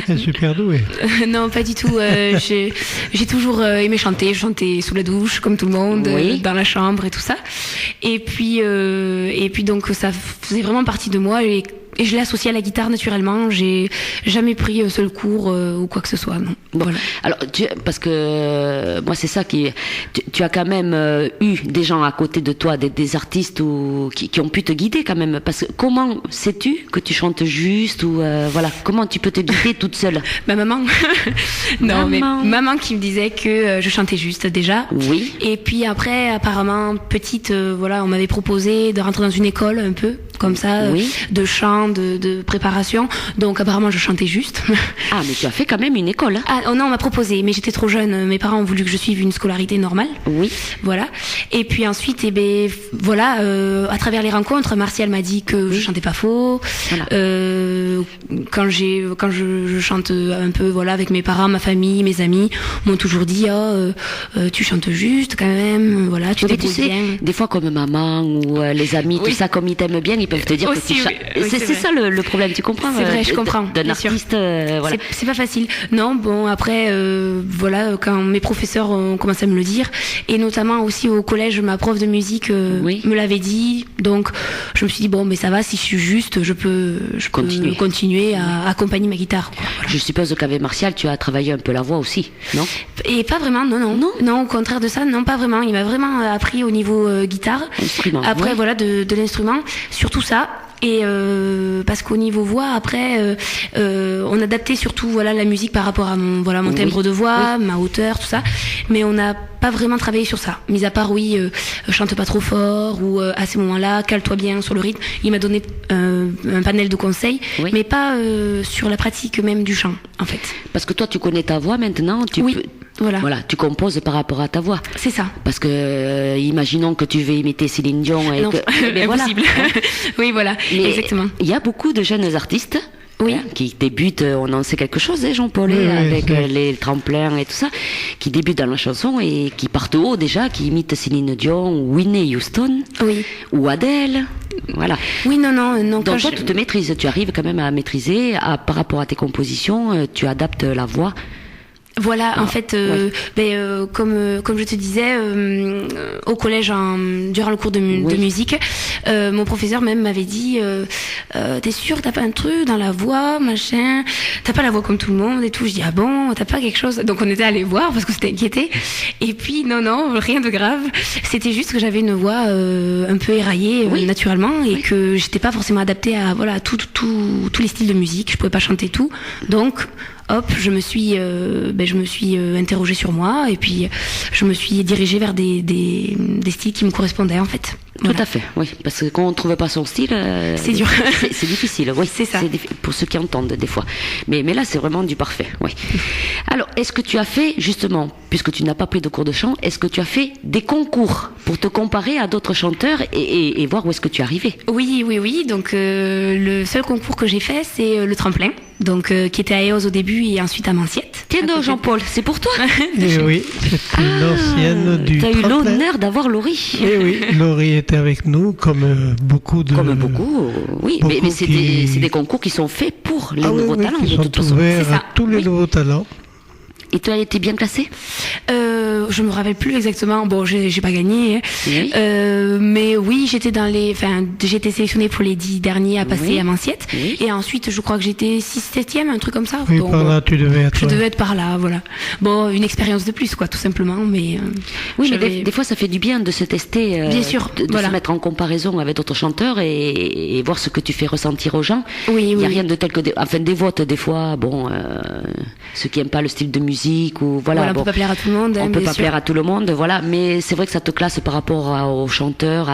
Speaker 5: Elle est super douée.
Speaker 6: Non, pas du tout. J'ai toujours aimé chanter. Je chantais sous la douche, comme tout le monde,
Speaker 1: Oui.
Speaker 6: dans la chambre et tout ça. Et puis donc ça faisait vraiment partie de moi et je l'ai associé à la guitare naturellement. J'ai jamais pris un seul cours ou quoi que ce soit. Non.
Speaker 1: Bon,
Speaker 6: Voilà.
Speaker 1: alors, parce que moi, c'est ça qui... Tu as quand même eu des gens à côté de toi, des artistes qui ont pu te guider quand même. Parce que comment sais-tu que tu chantes juste ou voilà, comment tu peux te guider toute seule?
Speaker 6: Ma maman. Non,
Speaker 1: Maman.
Speaker 6: mais maman qui me disait que je chantais juste déjà.
Speaker 1: Oui.
Speaker 6: Et puis après, apparemment, petite, voilà, on m'avait proposé de rentrer dans une école un peu, comme ça,
Speaker 1: Oui.
Speaker 6: de chant, de préparation. Donc apparemment, je chantais juste.
Speaker 1: Ah, mais tu as fait quand même une école. Hein?
Speaker 6: Ah oh non, on m'a proposé, mais j'étais trop jeune. Mes parents ont voulu que je suive une scolarité normale.
Speaker 1: Oui.
Speaker 6: Voilà. Et puis ensuite, eh ben, voilà, à travers les rencontres, Martial m'a dit que je chantais pas faux.
Speaker 1: Voilà.
Speaker 6: Quand je chante un peu, voilà, avec mes parents, ma famille, mes amis, m'ont toujours dit, tu chantes juste quand même, voilà, tu
Speaker 1: Oui, mais tu
Speaker 6: débrouilles
Speaker 1: sais,
Speaker 6: bien.
Speaker 1: des fois comme maman ou les amis,
Speaker 6: Oui.
Speaker 1: tout ça, comme ils t'aiment bien, ils peuvent te dire
Speaker 6: Aussi,
Speaker 1: que tu chantes.
Speaker 6: oui,
Speaker 1: C'est
Speaker 6: c'est
Speaker 1: ça le problème, tu comprends?
Speaker 6: C'est vrai, je comprends,
Speaker 1: D'un
Speaker 6: bien sûr.
Speaker 1: artiste, voilà.
Speaker 6: C'est pas facile. Non, bon, après, voilà, quand mes professeurs ont commencé à me le dire, et notamment aussi au collège, ma prof de musique
Speaker 1: Oui.
Speaker 6: me l'avait dit, donc je me suis dit, bon, mais ça va, si je suis juste, je peux
Speaker 1: Continuer.
Speaker 6: continuer à accompagner ma guitare, quoi. Voilà.
Speaker 1: Je suppose qu'avec Martial, tu as travaillé un peu la voix aussi, non?
Speaker 6: Et pas vraiment, non, au contraire de ça, non, pas vraiment. Il m'a vraiment appris au niveau guitare.
Speaker 1: Instrument.
Speaker 6: Après,
Speaker 1: ouais.
Speaker 6: voilà, de l'instrument, surtout ça. Et parce qu'au niveau voix, après, on adaptait surtout voilà la musique par rapport à mon timbre de voix, ma hauteur, tout ça. Mais on n'a pas vraiment travaillé sur ça. Mis à part chante pas trop fort ou à ces moments-là, cale-toi bien sur le rythme. Il m'a donné un panel de conseils, mais pas sur la pratique même du chant, en fait.
Speaker 1: Parce que toi, tu connais ta voix maintenant. Voilà, tu composes par rapport à ta voix.
Speaker 6: C'est ça.
Speaker 1: Parce que, imaginons que tu veux imiter Céline Dion et
Speaker 6: non,
Speaker 1: que...
Speaker 6: impossible.
Speaker 1: Voilà.
Speaker 6: Oui, voilà,
Speaker 1: mais
Speaker 6: exactement.
Speaker 1: Il y a beaucoup de jeunes artistes qui débutent, on en sait quelque chose, Jean-Paul, avec les tremplins et tout ça, qui débutent dans la chanson et qui partent haut déjà, qui imitent Céline Dion, ou Whitney Houston, ou Adele. Voilà.
Speaker 6: Oui, non.
Speaker 1: Donc toi, tu te maîtrises, tu arrives quand même à maîtriser, par rapport à tes compositions, tu adaptes la voix.
Speaker 6: Voilà, en fait, comme je te disais, au collège, durant le cours de musique, mon professeur même m'avait dit, t'es sûr, t'as pas un truc dans la voix, machin, t'as pas la voix comme tout le monde et tout. Je dis, ah bon, t'as pas quelque chose? Donc on était allé voir parce que c'était inquiété. Et puis non, rien de grave. C'était juste que j'avais une voix un peu éraillée naturellement et que j'étais pas forcément adaptée à tous les styles de musique. Je pouvais pas chanter tout, donc. Hop, je me suis interrogée sur moi et puis je me suis dirigée vers des styles qui me correspondaient en fait.
Speaker 1: Tout à fait, oui, parce que quand on ne trouve pas son style,
Speaker 6: c'est dur.
Speaker 1: C'est difficile, oui.
Speaker 6: C'est ça.
Speaker 1: Pour ceux qui entendent des fois. Mais là, c'est vraiment du parfait, oui. Alors, est-ce que tu as fait, justement, puisque tu n'as pas pris de cours de chant, est-ce que tu as fait des concours pour te comparer à d'autres chanteurs et voir où est-ce que tu es arrivé?
Speaker 6: Oui. Donc, le seul concours que j'ai fait, c'est le tremplin. Donc, qui était à Eos au début et ensuite à Manciette.
Speaker 1: Tiens donc, Jean-Paul, c'est pour toi.
Speaker 5: Et oui, c'est une ancienne du
Speaker 1: tremplin. Tu as eu
Speaker 5: tremplin.
Speaker 1: l'honneur d'avoir Laurie.
Speaker 5: Et oui, Laurie était avec nous, comme beaucoup de...
Speaker 1: Comme beaucoup, oui.
Speaker 5: Beaucoup
Speaker 1: mais c'est des concours qui sont faits pour les nouveaux talents,
Speaker 5: qui
Speaker 1: de
Speaker 5: sont
Speaker 1: toute façon.
Speaker 5: ouverts à tous les nouveaux talents.
Speaker 1: Et tu as été bien classé?
Speaker 6: Je me rappelle plus exactement. Bon, j'ai pas gagné,
Speaker 1: oui.
Speaker 6: mais oui, j'ai été sélectionnée pour les 10 derniers à passer à Manciette. Oui. Et ensuite, je crois que j'étais 6-7e, un truc comme ça.
Speaker 5: Oui,
Speaker 6: donc,
Speaker 5: par là, tu devais être.
Speaker 6: Je devais être par là, voilà. Bon, une expérience de plus, quoi, tout simplement. Mais
Speaker 1: oui, mais des fois, ça fait du bien de se tester,
Speaker 6: bien sûr,
Speaker 1: de se mettre en comparaison avec d'autres chanteurs et voir ce que tu fais ressentir aux gens. Il n'y a rien de tel que des votes, des fois. Bon, ceux qui n'aiment pas le style de musique ou voilà.
Speaker 6: On peut pas plaire à tout le monde.
Speaker 1: On peut pas plaire à tout le monde, voilà. Mais c'est vrai que ça te classe par rapport aux chanteurs,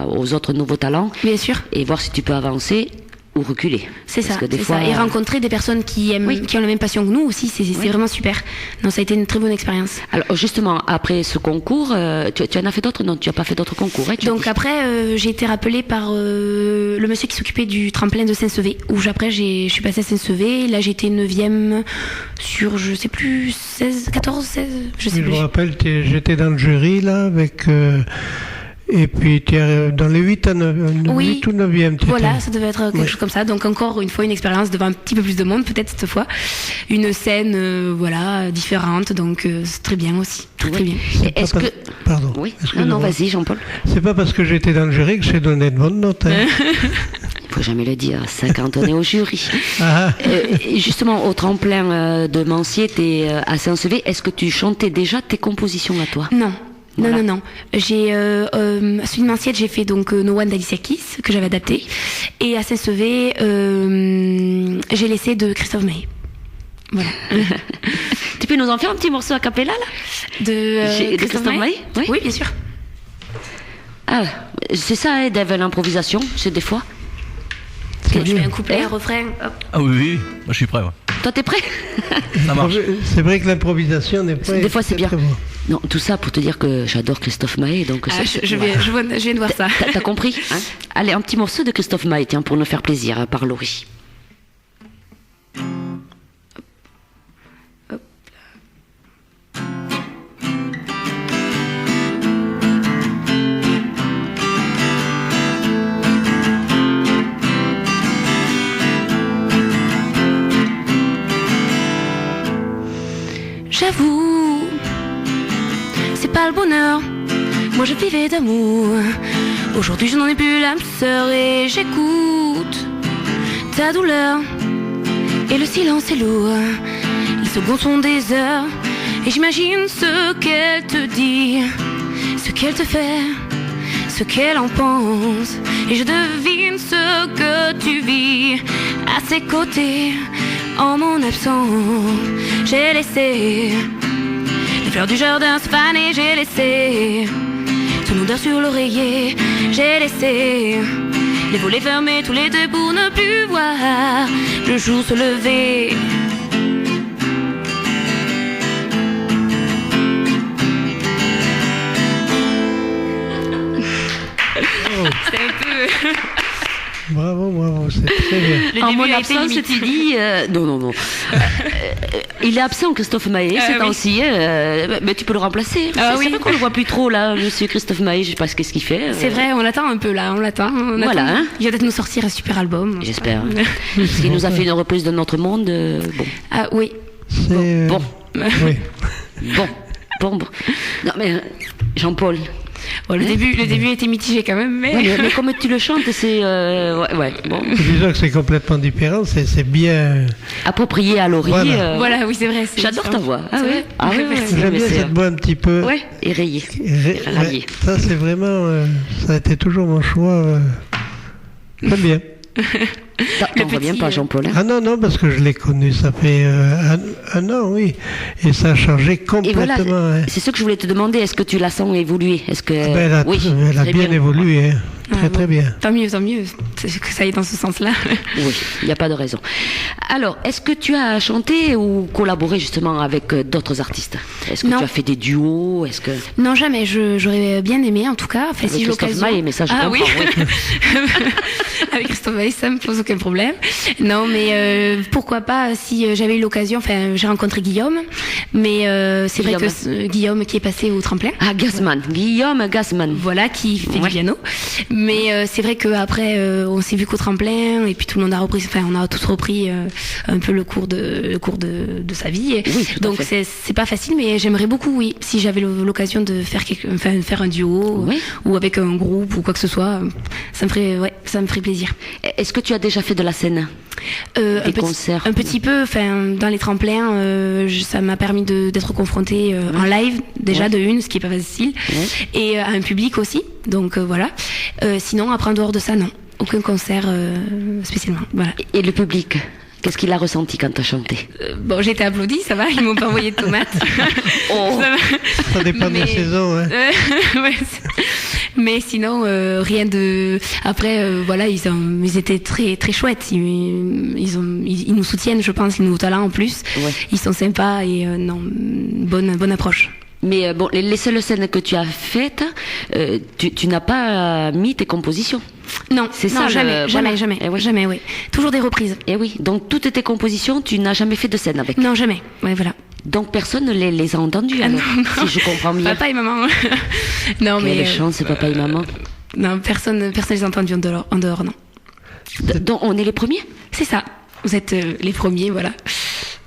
Speaker 1: aux autres nouveaux talents.
Speaker 6: Bien sûr.
Speaker 1: Et voir si tu peux avancer ou reculer.
Speaker 6: C'est ça. Et rencontrer des personnes qui ont la même passion que nous aussi, c'est vraiment super. Donc ça a été une très bonne expérience.
Speaker 1: Alors justement, après ce concours, tu en as fait d'autres? Non, tu n'as pas fait d'autres concours.
Speaker 6: Donc après, j'ai été rappelée par le monsieur qui s'occupait du tremplin de Saint-Sevé, où après je suis passée à Saint-Sevé. Là, j'étais 9e sur, je sais plus, 14, 16, je sais plus.
Speaker 5: Je me rappelle, j'étais dans le jury là avec... Et puis tu es dans les 8 ou 9e.
Speaker 6: Voilà, ça devait être quelque chose comme ça. Donc encore une fois, une expérience devant un petit peu plus de monde, peut-être cette fois. Une scène différente, donc c'est très bien aussi. Très bien.
Speaker 1: Est-ce que...
Speaker 5: Pardon.
Speaker 1: Oui. Non, vas-y, Jean-Paul.
Speaker 5: C'est pas parce que j'étais dans le jury que j'ai donné de bonnes notes. Hein.
Speaker 1: Il faut jamais le dire, ça quand on est au jury. Justement, au tremplin de Manciette et à Saint-Sevé, est-ce que tu chantais déjà tes compositions à toi?
Speaker 6: Non. Voilà. Non. J'ai celui de Manciette, j'ai fait donc No One d'Alicia Keys que j'avais adapté, et à Saint-Sevé, j'ai laissé de Christophe Maé. Voilà.
Speaker 1: Tu peux nous en faire un petit morceau a cappella là
Speaker 6: de Christophe Maé? Oui, bien sûr.
Speaker 1: Ah, c'est ça, Dave, l'improvisation, c'est des fois.
Speaker 6: Je fais un couplet, un refrain. Hop.
Speaker 9: Ah oui, moi je suis prêt. Ouais.
Speaker 1: Toi, t'es prêt?
Speaker 9: Ça marche.
Speaker 5: C'est vrai que l'improvisation n'est pas...
Speaker 1: Des fois, c'est bien.
Speaker 5: Bon.
Speaker 1: Non, tout ça pour te dire que j'adore Christophe Maé. Donc
Speaker 6: je viens de voir ça.
Speaker 1: T'as compris, hein? Allez, un petit morceau de Christophe Maé, tiens, pour nous faire plaisir, par Laurie.
Speaker 6: J'avoue, c'est pas le bonheur. Moi je vivais d'amour. Aujourd'hui je n'en ai plus l'âme sœur et j'écoute ta douleur. le silence est lourd, les secondes sont des heures, et j'imagine ce qu'elle te dit, ce qu'elle te fait, ce qu'elle en pense, et je devine ce que tu vis à ses côtés. En mon absence, j'ai laissé les fleurs du jardin se faner, j'ai laissé son odeur sur l'oreiller, j'ai laissé les volets fermés tous les deux pour ne plus voir le jour se lever. C'est un peu...
Speaker 5: Bravo, c'est très bien.
Speaker 1: En mon absence, tu dis... non. Il est absent, Christophe Maé, ces temps-ci. Mais tu peux le remplacer. C'est vrai qu'on le voit plus trop, là, monsieur Christophe Maé. Je sais pas ce qu'il fait.
Speaker 6: C'est vrai, on l'attend un peu, là. On l'attend.
Speaker 1: Voilà. Hein.
Speaker 6: Il va peut-être nous sortir un super album.
Speaker 1: J'espère. S'il nous a fait une reprise de Notre Monde, bon.
Speaker 6: Ah oui.
Speaker 1: Bon.
Speaker 5: Oui.
Speaker 1: Bon. Non, mais Jean-Paul...
Speaker 6: Bon, le début était mitigé quand même, mais...
Speaker 1: Ouais, mais comme tu le chantes, c'est... bon.
Speaker 5: Disons que c'est complètement différent, c'est bien...
Speaker 1: Approprié à Laurie.
Speaker 6: Voilà, oui, c'est vrai.
Speaker 1: J'adore ta voix. Ah oui.
Speaker 5: J'aime bien cette voix un petit peu...
Speaker 1: Ouais, et rayée.
Speaker 5: Ouais, ça, c'est vraiment... ça a été toujours mon choix. Très bien.
Speaker 1: T'en reviens pas, Jean-Paul. Hein?
Speaker 5: Ah non, parce que je l'ai connu, ça fait un an, oui. Et ça a changé complètement.
Speaker 1: Et voilà,
Speaker 5: hein.
Speaker 1: c'est ce que je voulais te demander, est-ce que tu la sens évoluer? Est-ce que...
Speaker 5: elle a bien évolué, hein. Très bien.
Speaker 6: Tant mieux, que ça aille dans ce sens-là.
Speaker 1: Oui, il n'y a pas de raison. Alors, est-ce que tu as chanté ou collaboré justement avec d'autres artistes? Est-ce que tu as fait des duos?
Speaker 6: Non, jamais. J'aurais bien aimé, en tout cas. Enfin,
Speaker 1: avec Christophe Maé, mais ça, je comprends. Oui.
Speaker 6: Avec Christophe Maé, ça me pose aucun problème. Non, mais pourquoi pas, si j'avais eu l'occasion, j'ai rencontré Guillaume, mais c'est vrai que Guillaume qui est passé au tremplin.
Speaker 1: Ah, Gassman. Guillaume Gassman.
Speaker 6: Voilà, qui fait du piano. Mais c'est vrai qu'après, on s'est vu qu'au tremplin, et puis tout le monde a repris, on a tous repris un peu le cours de sa vie.
Speaker 1: Oui,
Speaker 6: donc c'est pas facile, mais j'aimerais beaucoup, oui, si j'avais l'occasion de faire un duo, ou avec un groupe ou quoi que ce soit, ça me ferait plaisir.
Speaker 1: Est-ce que tu as déjà fait de la scène? Des concerts?
Speaker 6: Un petit peu, dans les tremplins, ça m'a permis d'être confrontée en live, déjà ce qui est pas facile, et à un public aussi, donc voilà. Sinon, après en dehors de ça, non. Aucun concert spécialement. Voilà.
Speaker 1: Et le public, qu'est-ce qu'il a ressenti quand tu as chanté?
Speaker 6: Bon, j'ai été applaudie, ça va, ils m'ont pas envoyé de tomates.
Speaker 5: Ça dépend de la saison, hein.
Speaker 6: Mais sinon, rien de... Après, voilà, ils étaient très, très chouettes. Ils nous soutiennent, je pense, ils nous talent en plus. Ouais. Ils sont sympas et bonne approche.
Speaker 1: Mais bon, les seules scènes que tu as faites, tu n'as pas mis tes compositions.
Speaker 6: Non,
Speaker 1: c'est ça.
Speaker 6: Jamais. Jamais, oui. Toujours des reprises.
Speaker 1: Et oui, donc toutes tes compositions, tu n'as jamais fait de scène avec.
Speaker 6: Non, jamais. Ouais, voilà.
Speaker 1: Donc personne ne les a entendues, alors, si je comprends bien.
Speaker 6: Papa et maman. Non,
Speaker 1: quelle chance, papa et maman.
Speaker 6: Non, personne les a entendus en dehors, non.
Speaker 1: Donc on est les premiers?
Speaker 6: C'est ça. Vous êtes les premiers, voilà.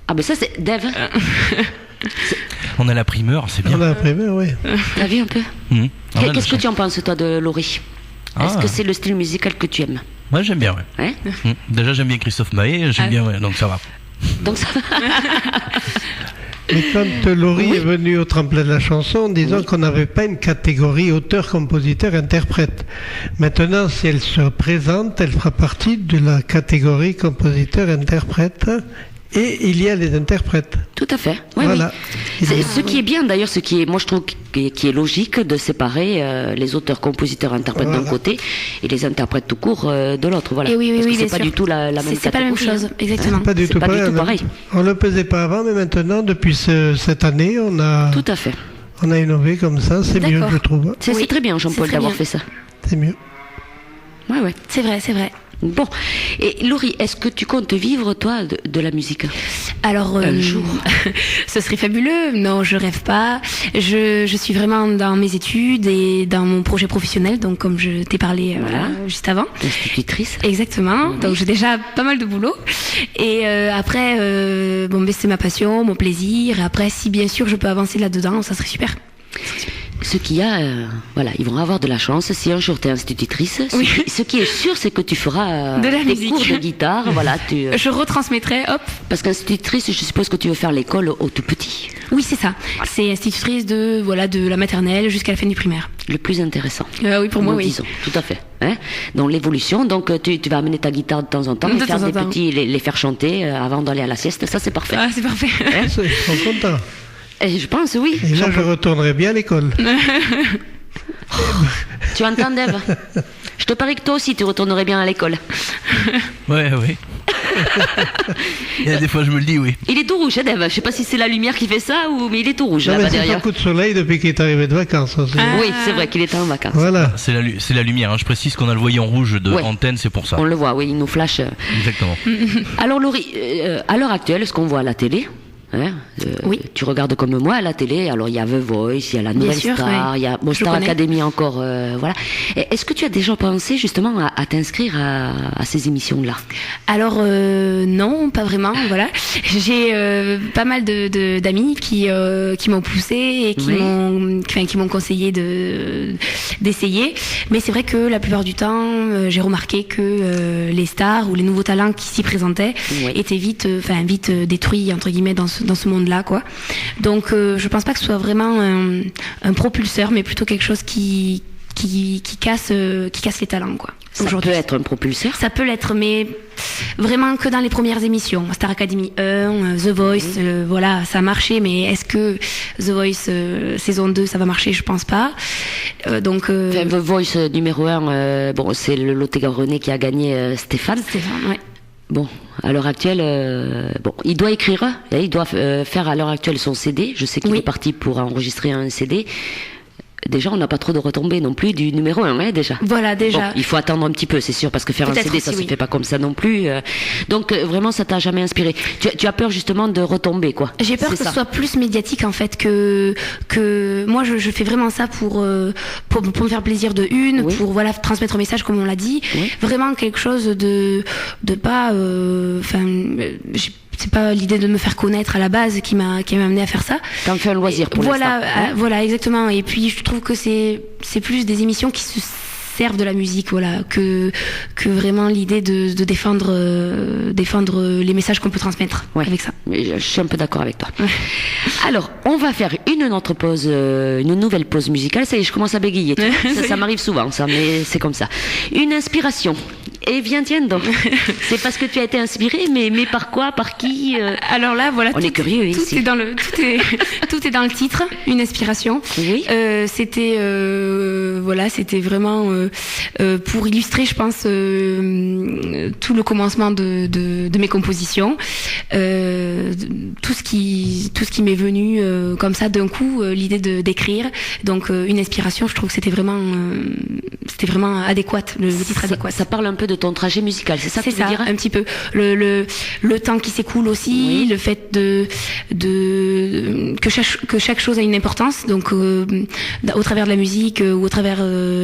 Speaker 1: Ah ben ça c'est Dave.
Speaker 9: On a la primeur, c'est bien.
Speaker 5: On a la primeur, oui.
Speaker 1: T'as vu un peu? Qu'est-ce que tu en penses, toi, de Laurie? Est-ce que c'est le style musical que tu aimes?
Speaker 9: Moi, j'aime bien, ouais. Déjà, j'aime bien Christophe Maé, j'aime bien, donc ça va.
Speaker 1: Donc ça va.
Speaker 5: Et quand Laurie est venue au tremplin de la chanson, disons qu'on n'avait pas une catégorie auteur, compositeur, interprète. Maintenant, si elle se présente, elle fera partie de la catégorie compositeur, interprète. Et il y a les interprètes.
Speaker 1: Tout à fait. Oui,
Speaker 5: voilà.
Speaker 1: Oui. Ce qui est bien d'ailleurs, moi je trouve qui est logique de séparer les auteurs, compositeurs, interprètes d'un côté et les interprètes tout court de l'autre. Voilà.
Speaker 6: Oui,
Speaker 1: parce que c'est
Speaker 6: pas
Speaker 1: sûr. Du tout la même catégorie.
Speaker 6: C'est pas la même chose, exactement.
Speaker 5: C'est pas du tout pareil. On le faisait pas avant, mais maintenant, depuis cette année, on a.
Speaker 1: Tout à fait.
Speaker 5: On a innové comme ça, c'est mieux, je trouve.
Speaker 1: C'est très bien, Jean-Paul, d'avoir fait ça.
Speaker 5: C'est mieux.
Speaker 1: Ouais.
Speaker 6: C'est vrai.
Speaker 1: Bon, et Laurie, est-ce que tu comptes vivre, toi, de la musique?
Speaker 6: Alors,
Speaker 1: un jour.
Speaker 6: Ce serait fabuleux. Non, je rêve pas. Je suis vraiment dans mes études et dans mon projet professionnel, donc comme je t'ai parlé juste avant.
Speaker 1: Institutrice.
Speaker 6: Exactement. Donc j'ai déjà pas mal de boulot. Et après, c'est ma passion, mon plaisir. Et après, si bien sûr je peux avancer là-dedans, ça serait super.
Speaker 1: Ce qu'il y a, voilà, ils vont avoir de la chance si un jour tu es institutrice.
Speaker 6: Oui.
Speaker 1: Ce qui est sûr, c'est que tu feras
Speaker 6: De la
Speaker 1: des
Speaker 6: musique.
Speaker 1: cours de guitare. Voilà,
Speaker 6: Je retransmettrai, hop.
Speaker 1: parce qu'institutrice, je suppose que tu veux faire l'école au tout petit.
Speaker 6: Oui, c'est ça. C'est institutrice de la maternelle jusqu'à la fin du primaire.
Speaker 1: Le plus intéressant.
Speaker 6: Oui, pour moi,
Speaker 1: Nous
Speaker 6: oui.
Speaker 1: disons, tout à fait. Hein, dans l'évolution, donc tu vas amener ta guitare de temps en temps,
Speaker 6: De
Speaker 1: et faire
Speaker 6: temps en
Speaker 1: des
Speaker 6: temps.
Speaker 1: petits, les faire chanter avant d'aller à la sieste. Ça, c'est parfait.
Speaker 6: Ah, c'est parfait.
Speaker 5: Ils sont contents.
Speaker 1: Et je pense, oui.
Speaker 5: Et là, je retournerai bien à l'école.
Speaker 1: Tu entends, Dave? Je te parie que toi aussi, tu retournerais bien à l'école.
Speaker 9: Ouais, oui. Il y a des fois, je me le dis, oui.
Speaker 1: Il est tout rouge, hein, Dave. Je sais pas si c'est la lumière qui fait ça mais il est tout rouge
Speaker 5: Non, mais
Speaker 1: là-bas
Speaker 5: c'est un
Speaker 1: derrière.
Speaker 5: coup de soleil depuis qu'il est arrivé de vacances aussi.
Speaker 1: Oui, c'est vrai qu'il était en vacances.
Speaker 5: Voilà.
Speaker 9: C'est la lumière. Hein. Je précise qu'on a le voyant rouge de
Speaker 1: Ouais.
Speaker 9: antenne, c'est pour ça.
Speaker 1: On le voit, oui, il nous flash.
Speaker 9: Exactement.
Speaker 1: Alors, Laurie, à l'heure actuelle, ce qu'on voit à la télé, hein,
Speaker 6: Oui.
Speaker 1: tu regardes comme moi à la télé, alors il y a The Voice, il y a la
Speaker 6: Bien
Speaker 1: Nouvelle
Speaker 6: sûr,
Speaker 1: Star,
Speaker 6: oui.
Speaker 1: il y a
Speaker 6: Je
Speaker 1: Star
Speaker 6: connais.
Speaker 1: Academy encore, voilà. Est-ce que tu as déjà pensé justement à t'inscrire à ces émissions-là?
Speaker 6: Alors non, pas vraiment. Voilà, j'ai pas mal d'amis qui m'ont poussé et qui m'ont conseillé d'essayer. Mais c'est vrai que la plupart du temps, j'ai remarqué que les stars ou les nouveaux talents qui s'y présentaient
Speaker 1: Oui.
Speaker 6: étaient vite détruits entre guillemets dans ce monde-là, quoi. Donc je pense pas que ce soit vraiment un propulseur, mais plutôt quelque chose qui casse les talents, quoi.
Speaker 1: Ça peut être un propulseur.
Speaker 6: Ça peut l'être, mais vraiment que dans les premières émissions. Star Academy 1, The Voice, voilà, ça a marché, mais est-ce que The Voice saison 2, ça va marcher? Je pense pas. Donc,
Speaker 1: Enfin, The Voice numéro 1, bon, c'est le Lot-et-Garonne qui a gagné Stéphane.
Speaker 6: ouais.
Speaker 1: Bon, à l'heure actuelle, bon, il doit écrire, il doit faire à l'heure actuelle son CD. Je sais qu'il
Speaker 6: Oui.
Speaker 1: est parti pour enregistrer un CD. Déjà, on n'a pas trop de retombées non plus du numéro 1, hein, déjà.
Speaker 6: Voilà, déjà.
Speaker 1: Bon, il faut attendre un petit peu, c'est sûr, parce que faire un
Speaker 6: Peut-être
Speaker 1: CD,
Speaker 6: aussi,
Speaker 1: ça se
Speaker 6: oui.
Speaker 1: fait pas comme ça non plus. Donc, vraiment, ça t'a jamais inspiré. Tu as peur justement de retomber, quoi.
Speaker 6: J'ai peur
Speaker 1: C'est
Speaker 6: que
Speaker 1: ça.
Speaker 6: ce soit plus médiatique en fait que moi je fais vraiment ça pour me faire plaisir de une,
Speaker 1: Oui.
Speaker 6: pour voilà transmettre un message comme on l'a dit,
Speaker 1: Oui.
Speaker 6: vraiment quelque chose de pas c'est pas l'idée de me faire connaître à la base qui m'a amené à faire ça.
Speaker 1: T'en fais un loisir pour
Speaker 6: Voilà,
Speaker 1: l'instant, hein.
Speaker 6: voilà exactement. Et puis je trouve que c'est plus des émissions qui se servent de la musique, voilà, que vraiment l'idée de défendre les messages qu'on peut transmettre
Speaker 1: Ouais.
Speaker 6: avec ça.
Speaker 1: Mais je suis un peu d'accord avec toi. Alors, on va faire une nouvelle pause musicale. Ça y est, je commence à bégayer. tu vois. Ça m'arrive souvent, ça, mais c'est comme ça. Une inspiration. Et tiens donc. C'est parce que tu as été inspiré, mais par quoi, par qui
Speaker 6: Alors là, voilà,
Speaker 1: On est curieux
Speaker 6: tout
Speaker 1: ici.
Speaker 6: est dans tout est dans le titre, une inspiration.
Speaker 1: Oui.
Speaker 6: C'était vraiment pour illustrer, je pense, tout le commencement de mes compositions, tout ce qui m'est venu comme ça d'un coup, l'idée d'écrire. Donc une inspiration, je trouve que c'était vraiment adéquate, le titre adéquat.
Speaker 1: Ça parle un peu de ton trajet musical, c'est ça que
Speaker 6: C'est
Speaker 1: tu veux
Speaker 6: ça,
Speaker 1: dire?
Speaker 6: un petit peu. Le temps qui s'écoule aussi,
Speaker 1: Oui.
Speaker 6: le fait que chaque chose a une importance, donc au travers de la musique ou au travers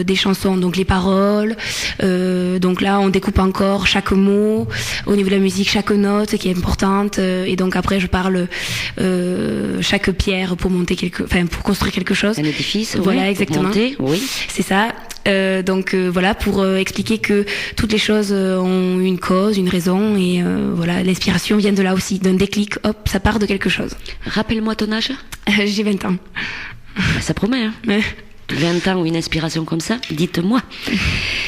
Speaker 6: des chansons, donc les paroles. Donc là, on découpe encore chaque mot au niveau de la musique, chaque note qui est importante. Et donc après, je parle chaque pierre pour pour construire quelque chose.
Speaker 1: Un édifice,
Speaker 6: Voilà,
Speaker 1: oui, pour
Speaker 6: exactement.
Speaker 1: monter, oui.
Speaker 6: C'est ça. Donc voilà, pour expliquer que toutes les choses ont une cause, une raison, et voilà, l'inspiration vient de là aussi, d'un déclic, hop, ça part de quelque chose.
Speaker 1: Rappelle-moi ton âge.
Speaker 6: J'ai 20 ans.
Speaker 1: Ça promet, hein.
Speaker 6: Ouais.
Speaker 1: 20 ans ou une inspiration comme ça, dites-moi.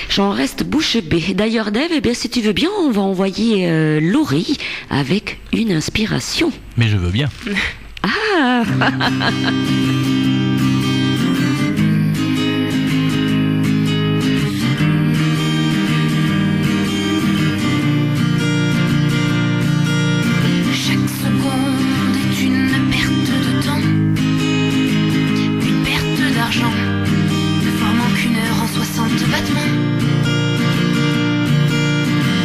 Speaker 1: J'en reste bouche bée. D'ailleurs, Dave, eh bien, si tu veux bien, on va envoyer Laurie avec une inspiration.
Speaker 9: Mais je veux bien.
Speaker 1: Ah
Speaker 8: Chaque seconde est une perte de temps, une perte d'argent, ne formant qu'une heure en 60 battements.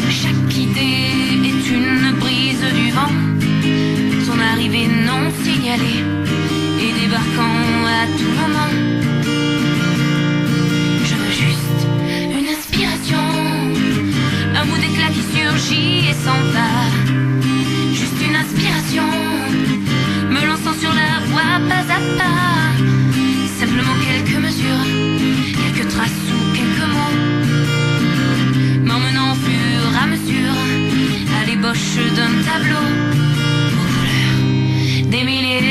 Speaker 8: Chaque idée est une brise du vent, son arrivée non signalée et débarquant à tout moment. Je veux juste une inspiration, un bout d'éclat qui surgit et s'en va. Juste une inspiration, me lançant sur la voie pas à pas. Simplement quelques bêche d'un tableau aux couleurs, des milliers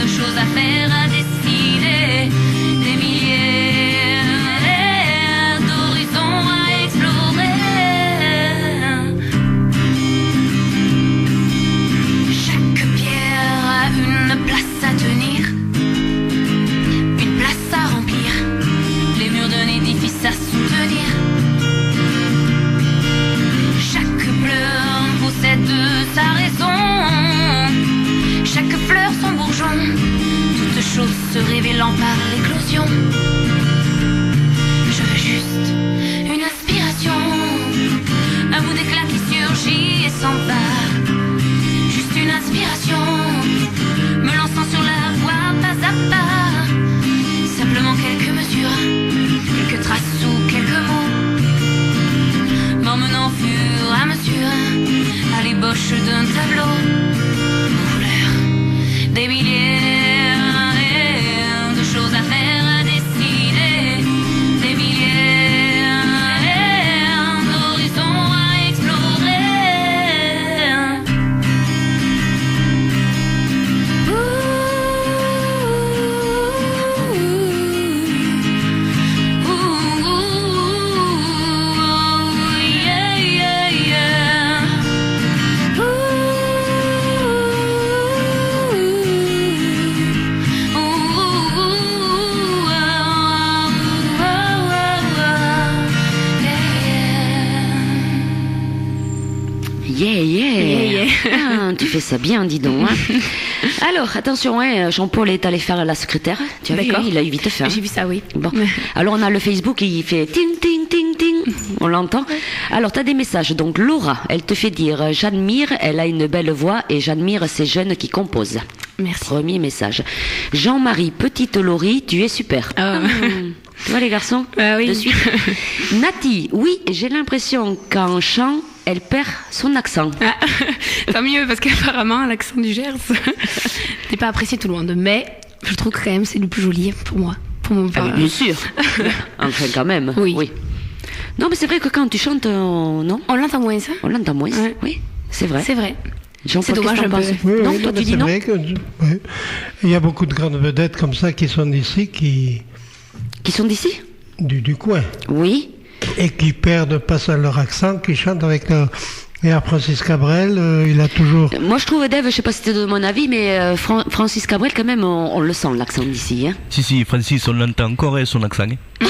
Speaker 8: de choses à faire, à dessiner, des milliers d'horizons à explorer. Chaque pierre a une place à tenir, une place à remplir, les murs d'un édifice à soutenir. Chaque fleur possède sa raison, chaque fleur son bourgeon, toute chose se révélant par l'éclosion. Je veux juste une inspiration, un bout d'éclat qui surgit et s'empare. Juste une inspiration, me lançant sur la voie pas à pas. Simplement quelques mesures, quelques traces ou quelques mots, m'emmenant au fur et à mesure à l'ébauche d'un tableau aux couleurs, des milliers de choses à faire, à dessiner, des milliers d'horizons à explorer.
Speaker 1: Yeah. Ah, tu fais ça bien, dis donc. Hein. Alors, attention, hein, Jean-Paul est allé faire la secrétaire. Tu as vu,
Speaker 6: D'accord.
Speaker 1: il a eu vite fait. Hein.
Speaker 6: J'ai vu ça, oui.
Speaker 1: Bon. Alors, on a le Facebook, il fait ting, ting, ting, ting. On l'entend. Alors, tu as des messages. Donc, Laura, elle te fait dire j'admire, elle a une belle voix et j'admire ces jeunes qui composent.
Speaker 6: Merci.
Speaker 1: Premier message. Jean-Marie, petite Laurie, tu es super. Tu vois les garçons
Speaker 6: Oui.
Speaker 1: De suite. Nati, oui, j'ai l'impression qu'en chant, elle perd son accent.
Speaker 6: Ah, tant mieux, parce qu'apparemment, l'accent du Gers n'est pas apprécié tout le monde. Mais je trouve que quand même c'est le plus joli pour moi. Pour mon
Speaker 1: Ah, mais bien sûr. Enfin, quand même.
Speaker 6: Oui.
Speaker 1: Non, mais c'est vrai que quand tu chantes, non,
Speaker 6: On l'entend moins, ça.
Speaker 1: on l'entend moins.
Speaker 6: Ouais.
Speaker 1: Oui, c'est vrai.
Speaker 6: C'est vrai.
Speaker 1: Jean-Paul,
Speaker 6: C'est dommage
Speaker 1: qu'est-ce que t'en
Speaker 6: un peu.
Speaker 1: penses
Speaker 5: Oui,
Speaker 1: Non,
Speaker 5: oui,
Speaker 1: toi
Speaker 5: mais
Speaker 1: tu dis
Speaker 5: c'est
Speaker 1: non.
Speaker 5: vrai que oui. Il y a beaucoup de grandes vedettes comme ça qui sont d'ici,
Speaker 1: Qui sont d'ici
Speaker 5: du coin,
Speaker 1: Oui.
Speaker 5: et qui perdent pas ça leur accent, qui chantent avec leur... Et à Francis Cabrel, il a toujours...
Speaker 1: Moi, je trouve, Dave, je sais pas si c'était de mon avis, mais Francis Cabrel, quand même, on le sent, l'accent d'ici. Hein.
Speaker 9: Si, Francis, on l'entend encore, son accent. Hein.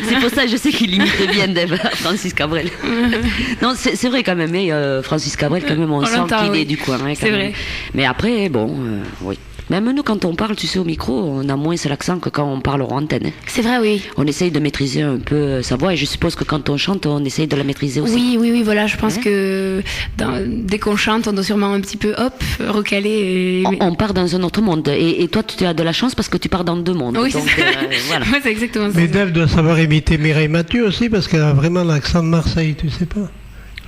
Speaker 1: C'est pour ça que je sais qu'il imite bien Dave, Francis Cabrel. Non, c'est vrai quand même, mais Francis Cabrel, quand même, on sent
Speaker 6: l'entend,
Speaker 1: qu'il
Speaker 6: oui.
Speaker 1: est du coin. Hein, quand
Speaker 6: C'est
Speaker 1: même.
Speaker 6: vrai.
Speaker 1: Mais après, bon, oui. Même nous, quand on parle, tu sais, au micro, on a moins l'accent que quand on parle en antenne. Hein.
Speaker 6: C'est vrai, oui.
Speaker 1: On essaye de maîtriser un peu sa voix, et je suppose que quand on chante, on essaye de la maîtriser aussi.
Speaker 6: Oui, voilà, je pense
Speaker 1: Ouais.
Speaker 6: que dès qu'on chante, on doit sûrement un petit peu, recaler.
Speaker 1: On part dans un autre monde. Et toi, tu as de la chance parce que tu pars dans deux mondes.
Speaker 6: Oui,
Speaker 1: Donc,
Speaker 6: c'est ça.
Speaker 1: voilà.
Speaker 6: Ouais, c'est exactement ça.
Speaker 5: Mais Dave doit savoir imiter Mireille Mathieu aussi, parce qu'elle a vraiment l'accent de Marseille, tu sais pas?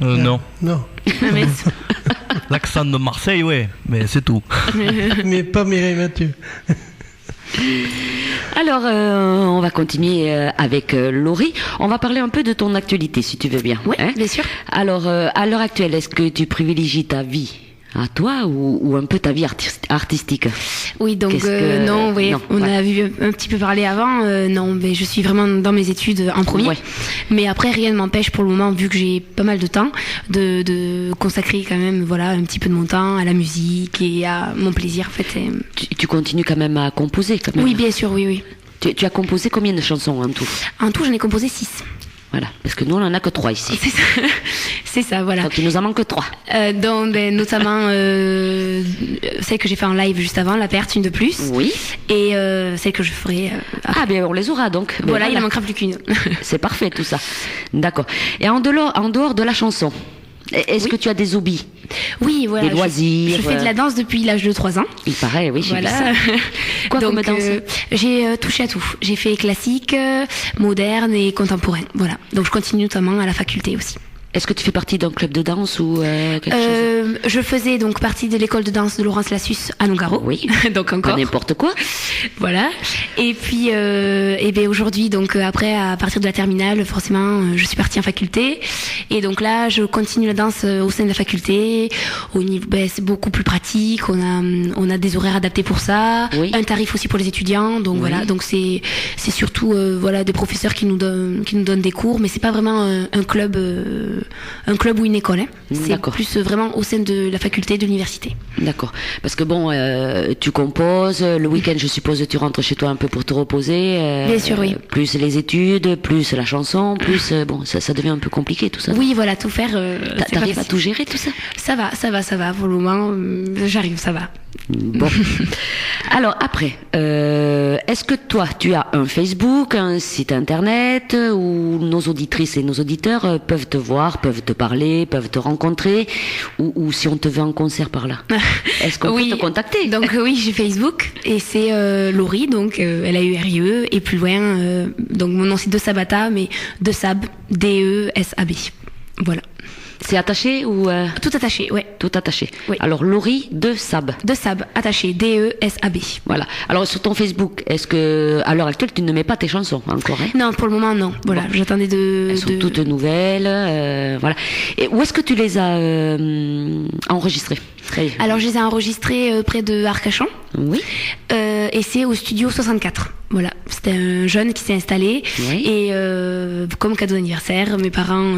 Speaker 9: Non.
Speaker 5: Non.
Speaker 6: Mais-
Speaker 9: L'accent de Marseille, ouais, mais c'est tout.
Speaker 5: Mais pas Mireille Mathieu.
Speaker 1: Alors, on va continuer avec Laurie. On va parler un peu de ton actualité, si tu veux bien.
Speaker 6: Oui,
Speaker 1: Hein
Speaker 6: bien sûr.
Speaker 1: Alors, à l'heure actuelle, est-ce que tu privilégies ta vie à toi ou un peu ta vie artistique?
Speaker 6: Oui, donc
Speaker 1: Qu'est-ce que-
Speaker 6: non, oui,
Speaker 1: non,
Speaker 6: on
Speaker 1: ouais.
Speaker 6: a vu un petit peu parler avant. Non, mais je suis vraiment dans mes études en premier.
Speaker 1: Ouais.
Speaker 6: Mais après, rien ne m'empêche pour le moment, vu que j'ai pas mal de temps, de consacrer quand même, voilà, un petit peu de mon temps à la musique et à mon plaisir, en fait.
Speaker 1: Tu continues quand même à composer, quand même.
Speaker 6: Oui, bien sûr, oui.
Speaker 1: Tu as composé combien de chansons en tout?
Speaker 6: En tout, j'en ai composé 6.
Speaker 1: Voilà, parce que nous, on en a que 3 ici.
Speaker 6: C'est ça, c'est ça, voilà.
Speaker 1: Donc, il nous en manque 3.
Speaker 6: Dont notamment celle que j'ai fait en live juste avant, La Perte, une de plus.
Speaker 1: Oui.
Speaker 6: Et celle que je ferai après.
Speaker 1: Ah, bien, on les aura donc. Ben,
Speaker 6: Voilà, il en manquera plus qu'une.
Speaker 1: C'est parfait tout ça. D'accord. Et en dehors de la chanson, est-ce que tu as des hobbies?
Speaker 6: Oui, voilà.
Speaker 1: Des loisirs,
Speaker 6: Je fais de la danse depuis l'âge de 3 ans.
Speaker 1: Il paraît, oui, j'ai vu
Speaker 6: Voilà.
Speaker 1: ça. Quoi
Speaker 6: Donc,
Speaker 1: comme danse?
Speaker 6: j'ai touché à tout. J'ai fait classique, moderne et contemporaine. Voilà. Donc je continue notamment à la faculté aussi.
Speaker 1: Est-ce que tu fais partie d'un club de danse ou quelque chose?
Speaker 6: Je faisais donc partie de l'école de danse de Laurence Lassus à Nogaro.
Speaker 1: Oui.
Speaker 6: Donc encore.
Speaker 1: Pas n'importe quoi.
Speaker 6: Voilà. Et puis, aujourd'hui, donc après, à partir de la terminale, forcément, je suis partie en faculté. Et donc là, je continue la danse au sein de la faculté. Au niveau, c'est beaucoup plus pratique. On a des horaires adaptés pour ça.
Speaker 1: Oui.
Speaker 6: Un tarif aussi pour les étudiants. Donc voilà. Donc c'est surtout des professeurs qui nous donnent des cours, mais c'est pas vraiment un club ou une école. Hein. C'est
Speaker 1: D'accord.
Speaker 6: plus vraiment au sein de la faculté, de l'université.
Speaker 1: D'accord. Parce que bon, tu composes, le week-end, je suppose, tu rentres chez toi un peu pour te reposer.
Speaker 6: Bien sûr, oui.
Speaker 1: Plus les études, plus la chanson, plus ça devient un peu compliqué tout ça.
Speaker 6: Oui, voilà, tout faire.
Speaker 1: T'arrives à tout gérer tout ça?
Speaker 6: Ça va. Pour le moment, j'arrive, ça va.
Speaker 1: Bon. Alors après, est-ce que toi, tu as un Facebook, un site internet où nos auditrices et nos auditeurs peuvent te voir, peuvent te parler, peuvent te rencontrer, ou si on te veut en concert par là, est-ce qu'on peut te contacter?
Speaker 6: Donc oui, j'ai Facebook et c'est Laurie, donc LAURIE, et plus loin, donc mon nom c'est De Sabata, mais De Sab, DESAB. Voilà.
Speaker 1: C'est attaché ou
Speaker 6: Tout attaché, ouais.
Speaker 1: Tout attaché.
Speaker 6: Oui.
Speaker 1: Alors Laurie De Sab.
Speaker 6: De Sab, attaché, DESAB.
Speaker 1: Voilà. Alors sur ton Facebook, est-ce que à l'heure actuelle tu ne mets pas tes chansons encore, hein?
Speaker 6: Non, pour le moment non. Voilà,
Speaker 1: Bon.
Speaker 6: j'attendais
Speaker 1: Elles sont toutes nouvelles, voilà. Et où est-ce que tu les as enregistrées?
Speaker 6: Alors je les ai enregistrées près de Arcachon.
Speaker 1: Oui.
Speaker 6: Et c'est au studio 64. Voilà, c'était un jeune qui s'est installé.
Speaker 1: Oui.
Speaker 6: Et comme cadeau d'anniversaire, mes parents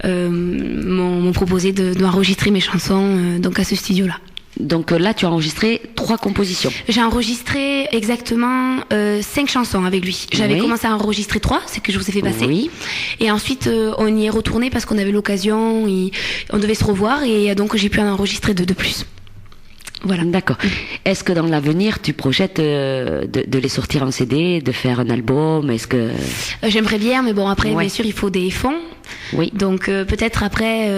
Speaker 6: m'ont proposé d'enregistrer mes chansons donc à ce studio-là.
Speaker 1: Donc là, tu as enregistré 3 compositions.
Speaker 6: J'ai enregistré exactement 5 chansons avec lui. J'avais
Speaker 1: Oui.
Speaker 6: commencé à enregistrer 3, c'est que je vous ai fait passer.
Speaker 1: Oui.
Speaker 6: Et ensuite, on y est retourné parce qu'on avait l'occasion, on devait se revoir, et donc j'ai pu en enregistrer 2 de plus. Voilà.
Speaker 1: D'accord. Est-ce que dans l'avenir, tu projettes de les sortir en CD, de faire un album? Est-ce que
Speaker 6: J'aimerais bien, mais bon, après,
Speaker 1: Ouais.
Speaker 6: bien sûr, il faut des fonds.
Speaker 1: oui.
Speaker 6: Donc peut-être après,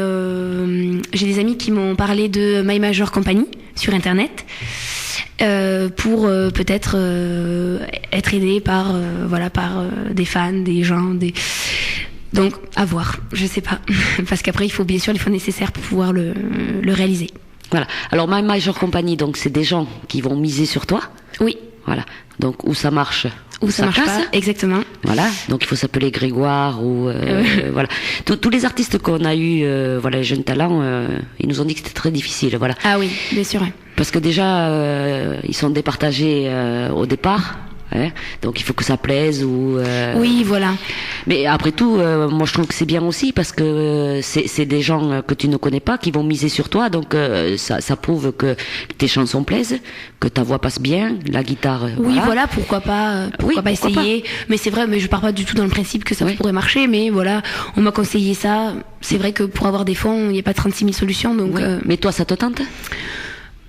Speaker 6: j'ai des amis qui m'ont parlé de My Major Company sur Internet pour peut-être être aidé par des fans, des gens, donc à voir, je sais pas, parce qu'après il faut bien sûr les fonds nécessaires pour pouvoir le réaliser.
Speaker 1: Voilà. Alors My Major Company, donc c'est des gens qui vont miser sur toi.
Speaker 6: Oui.
Speaker 1: Voilà. Donc où ça marche,
Speaker 6: Ou ça marche
Speaker 1: casse.
Speaker 6: pas, exactement.
Speaker 1: Voilà, donc il faut s'appeler Grégoire ou voilà. Tous les artistes qu'on a eu, les jeunes talents, ils nous ont dit que c'était très difficile, voilà.
Speaker 6: Ah oui, bien sûr. Ouais.
Speaker 1: Parce que déjà, ils sont départagés au départ, hein, donc il faut que ça plaise ou.
Speaker 6: Oui, voilà.
Speaker 1: Mais après tout, moi je trouve que c'est bien aussi parce que c'est des gens que tu ne connais pas qui vont miser sur toi, donc ça prouve que tes chansons plaisent, que ta voix passe bien, la guitare.
Speaker 6: Oui, voilà, pourquoi pas essayer. Mais c'est vrai, mais je pars pas du tout dans le principe que ça
Speaker 1: Oui.
Speaker 6: pourrait marcher, mais voilà, on m'a conseillé ça. C'est vrai que pour avoir des fonds, il n'y a pas 36 000 solutions, donc.
Speaker 1: Oui. Mais toi, ça te tente?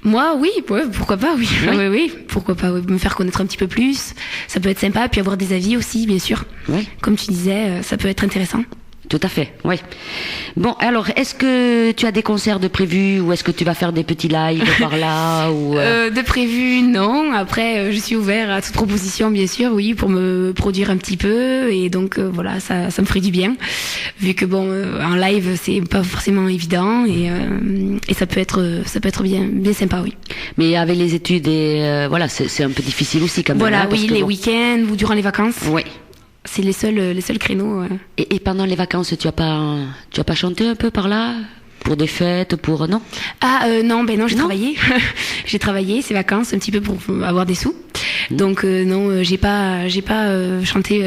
Speaker 6: Moi, oui, ouais, pourquoi pas, oui.
Speaker 1: Oui.
Speaker 6: Oui, pourquoi pas, oui, me faire connaître un petit peu plus. Ça peut être sympa, puis avoir des avis aussi, bien sûr.
Speaker 1: Oui.
Speaker 6: Comme tu disais, ça peut être intéressant.
Speaker 1: Tout à fait, oui. Bon, alors, est-ce que tu as des concerts de prévus ou est-ce que tu vas faire des petits lives par là ou
Speaker 6: De prévu, non. Après, je suis ouvert à toute proposition, bien sûr, oui, pour me produire un petit peu. Et donc, voilà, ça me ferait du bien. Vu que, bon, en live, c'est pas forcément évident. Et ça peut être bien sympa, oui.
Speaker 1: Mais avec les études et voilà, c'est un peu difficile aussi quand même.
Speaker 6: Voilà,
Speaker 1: hein, parce
Speaker 6: oui,
Speaker 1: que
Speaker 6: les
Speaker 1: bon.
Speaker 6: week-ends ou durant les vacances.
Speaker 1: Oui.
Speaker 6: C'est les seuls créneaux.
Speaker 1: Et pendant les vacances, tu as pas chanté un peu par là? Pour des fêtes, pour non?
Speaker 6: Non, j'ai
Speaker 1: Non.
Speaker 6: travaillé. J'ai travaillé ces vacances un petit peu pour avoir des sous. Donc non, j'ai pas chanté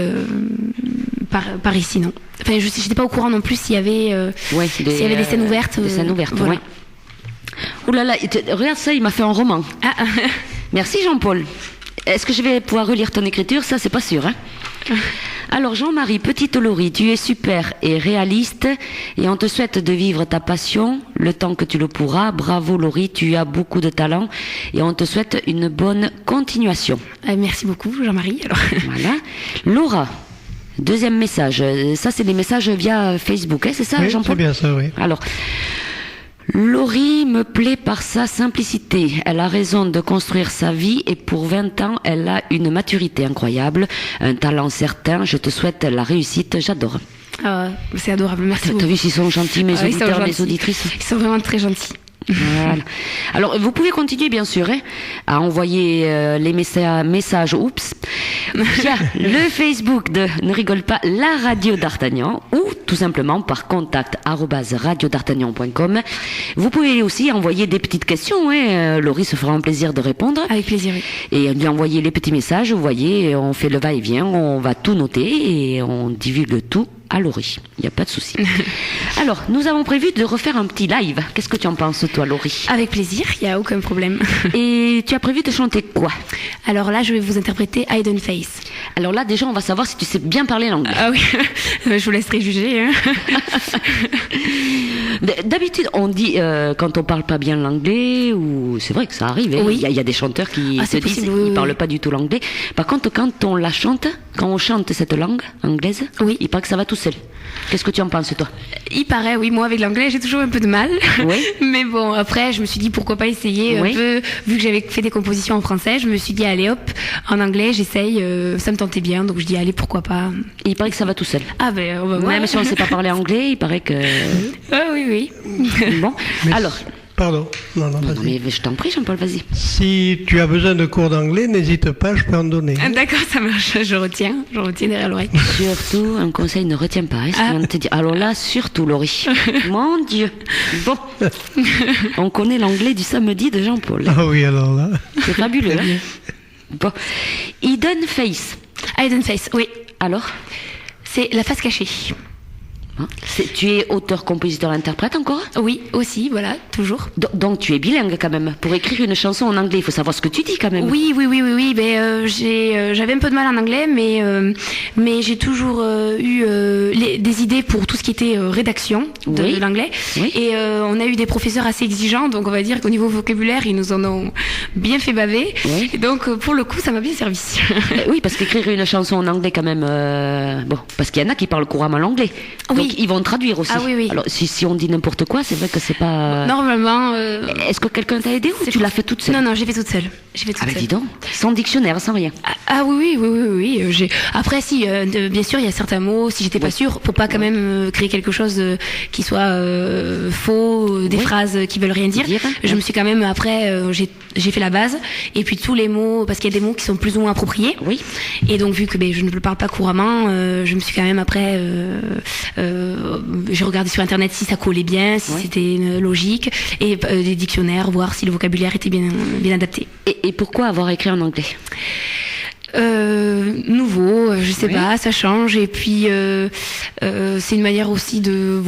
Speaker 6: par ici, non. Enfin, j'étais pas au courant non plus s'il y avait s'il y avait des scènes ouvertes.
Speaker 1: Des scènes ouvertes,
Speaker 6: voilà.
Speaker 1: oui. Ouh là là, regarde ça, il m'a fait un roman.
Speaker 6: Ah,
Speaker 1: Merci Jean-Paul. Est-ce que je vais pouvoir relire ton écriture? Ça, c'est pas sûr, hein. Alors Jean-Marie, petite Laurie, tu es super et réaliste et on te souhaite de vivre ta passion le temps que tu le pourras. Bravo Laurie, tu as beaucoup de talent et on te souhaite une bonne continuation.
Speaker 6: merci beaucoup Jean-Marie. Alors.
Speaker 1: Voilà. Laura, deuxième message. Ça, c'est des messages via Facebook, hein, c'est ça
Speaker 5: Oui, c'est
Speaker 1: Jean-Paul?
Speaker 5: bien ça, oui.
Speaker 1: Alors, Laurie me plaît par sa simplicité. Elle a raison de construire sa vie et pour 20 ans, elle a une maturité incroyable, un talent certain. Je te souhaite la réussite, j'adore.
Speaker 6: C'est adorable, merci
Speaker 1: T'as
Speaker 6: beaucoup.
Speaker 1: vu s'ils sont gentils, mes
Speaker 6: Ah oui, ils sont
Speaker 1: auditeurs, mes
Speaker 6: gentils.
Speaker 1: auditrices?
Speaker 6: Ils sont vraiment très gentils.
Speaker 1: Voilà. Alors, vous pouvez continuer, bien sûr, à envoyer les messages via le Facebook de Ne rigole pas, la radio d'Artagnan, ou tout simplement par contact@radiodartagnan.com. Vous pouvez aussi envoyer des petites questions, Laurie se fera un plaisir de répondre.
Speaker 6: Avec plaisir, oui.
Speaker 1: Et lui envoyer les petits messages, vous voyez, on fait le va-et-vient, on va tout noter et on divulgue tout à Laurie. Il n'y a pas de souci. Alors, nous avons prévu de refaire un petit live. Qu'est-ce que tu en penses, toi, Laurie?
Speaker 6: Avec plaisir, il n'y a aucun problème.
Speaker 1: Et tu as prévu de chanter quoi?
Speaker 6: Alors là, je vais vous interpréter Hidden Face.
Speaker 1: Alors là, déjà, on va savoir si tu sais bien parler l'anglais.
Speaker 6: Ah oui, je vous laisserai juger. Hein.
Speaker 1: D'habitude, on dit, quand on parle pas bien l'anglais, ou c'est vrai que ça arrive,
Speaker 6: Oui.
Speaker 1: il y a des chanteurs qui se
Speaker 6: c'est
Speaker 1: disent
Speaker 6: possible,
Speaker 1: qu'ils
Speaker 6: oui,
Speaker 1: parlent
Speaker 6: oui.
Speaker 1: pas du tout l'anglais. Par contre, quand on chante cette langue anglaise,
Speaker 6: Oui.
Speaker 1: il paraît que ça va tout seul. Qu'est-ce que tu en penses, toi?
Speaker 6: Il paraît, oui, moi avec l'anglais, j'ai toujours un peu de mal.
Speaker 1: Oui.
Speaker 6: Mais bon, après, je me suis dit pourquoi pas essayer
Speaker 1: Oui.
Speaker 6: un peu, vu que j'avais fait des compositions en français, je me suis dit allez hop, en anglais, j'essaye, ça me tentait bien, donc je dis allez, pourquoi pas.
Speaker 1: Il paraît que ça va tout seul.
Speaker 6: Ah ben, on va voir.
Speaker 1: Même si on ne sait pas parler anglais, il paraît que...
Speaker 6: Ah oui, oui.
Speaker 1: Bon,
Speaker 5: Mais-
Speaker 1: alors...
Speaker 5: Pardon. Non,
Speaker 1: Non,
Speaker 5: vas-y.
Speaker 1: mais je t'en prie, Jean-Paul, vas-y.
Speaker 5: Si tu as besoin de cours d'anglais, n'hésite pas, je peux en donner.
Speaker 6: Ah, d'accord, ça marche, je retiens derrière l'oreille.
Speaker 1: Surtout, un conseil, ne retiens pas. Est-ce qu'on te dit? Alors là, surtout, Laurie. Mon Dieu. Bon. On connaît l'anglais du samedi de Jean-Paul.
Speaker 5: Ah oui, alors là.
Speaker 1: C'est fabuleux. Hein? Bon. Hidden Face.
Speaker 6: Hidden Face, oui.
Speaker 1: Alors?
Speaker 6: C'est la face cachée.
Speaker 1: Hein, tu es auteur, compositeur, interprète encore?
Speaker 6: Oui, aussi, voilà, toujours.
Speaker 1: Donc tu es bilingue quand même. Pour écrire une chanson en anglais, il faut savoir ce que tu dis quand même.
Speaker 6: Oui. Ben, j'avais un peu de mal en anglais, mais j'ai toujours eu des idées pour tout ce qui était rédaction de
Speaker 1: Oui.
Speaker 6: l'anglais.
Speaker 1: Oui.
Speaker 6: Et on a eu des professeurs assez exigeants, donc on va dire qu'au niveau vocabulaire, ils nous en ont bien fait baver.
Speaker 1: Oui.
Speaker 6: Et donc pour le coup, ça m'a bien servi.
Speaker 1: Oui, parce qu'écrire une chanson en anglais quand même... Bon, parce qu'il y en a qui parlent couramment l'anglais.
Speaker 6: Oui.
Speaker 1: Donc ils vont traduire aussi.
Speaker 6: Ah oui.
Speaker 1: Alors si on dit n'importe quoi, c'est vrai que c'est pas...
Speaker 6: Normalement.
Speaker 1: Est-ce que quelqu'un t'a aidé ou tu l'as fait toute seule?
Speaker 6: Non, j'ai fait toute seule.
Speaker 1: Ah bah dis donc, sans dictionnaire, sans rien.
Speaker 6: Ah oui. Après, si, bien sûr, il y a certains mots, si j'étais pas sûre, pour pas quand même créer quelque chose qui soit faux, des
Speaker 1: Oui.
Speaker 6: phrases qui veulent rien dire, je me suis quand même, après, j'ai fait la base, et puis tous les mots, parce qu'il y a des mots qui sont plus ou moins appropriés.
Speaker 1: Oui.
Speaker 6: Et donc, vu que je ne le parle pas couramment, je me suis quand même après, j'ai regardé sur Internet si ça collait bien, si
Speaker 1: Oui.
Speaker 6: c'était logique, et des dictionnaires, voir si le vocabulaire était bien adapté.
Speaker 1: Et pourquoi avoir écrit en anglais?
Speaker 6: Nouveau, je sais
Speaker 1: Oui.
Speaker 6: pas, ça change, et puis c'est une manière aussi de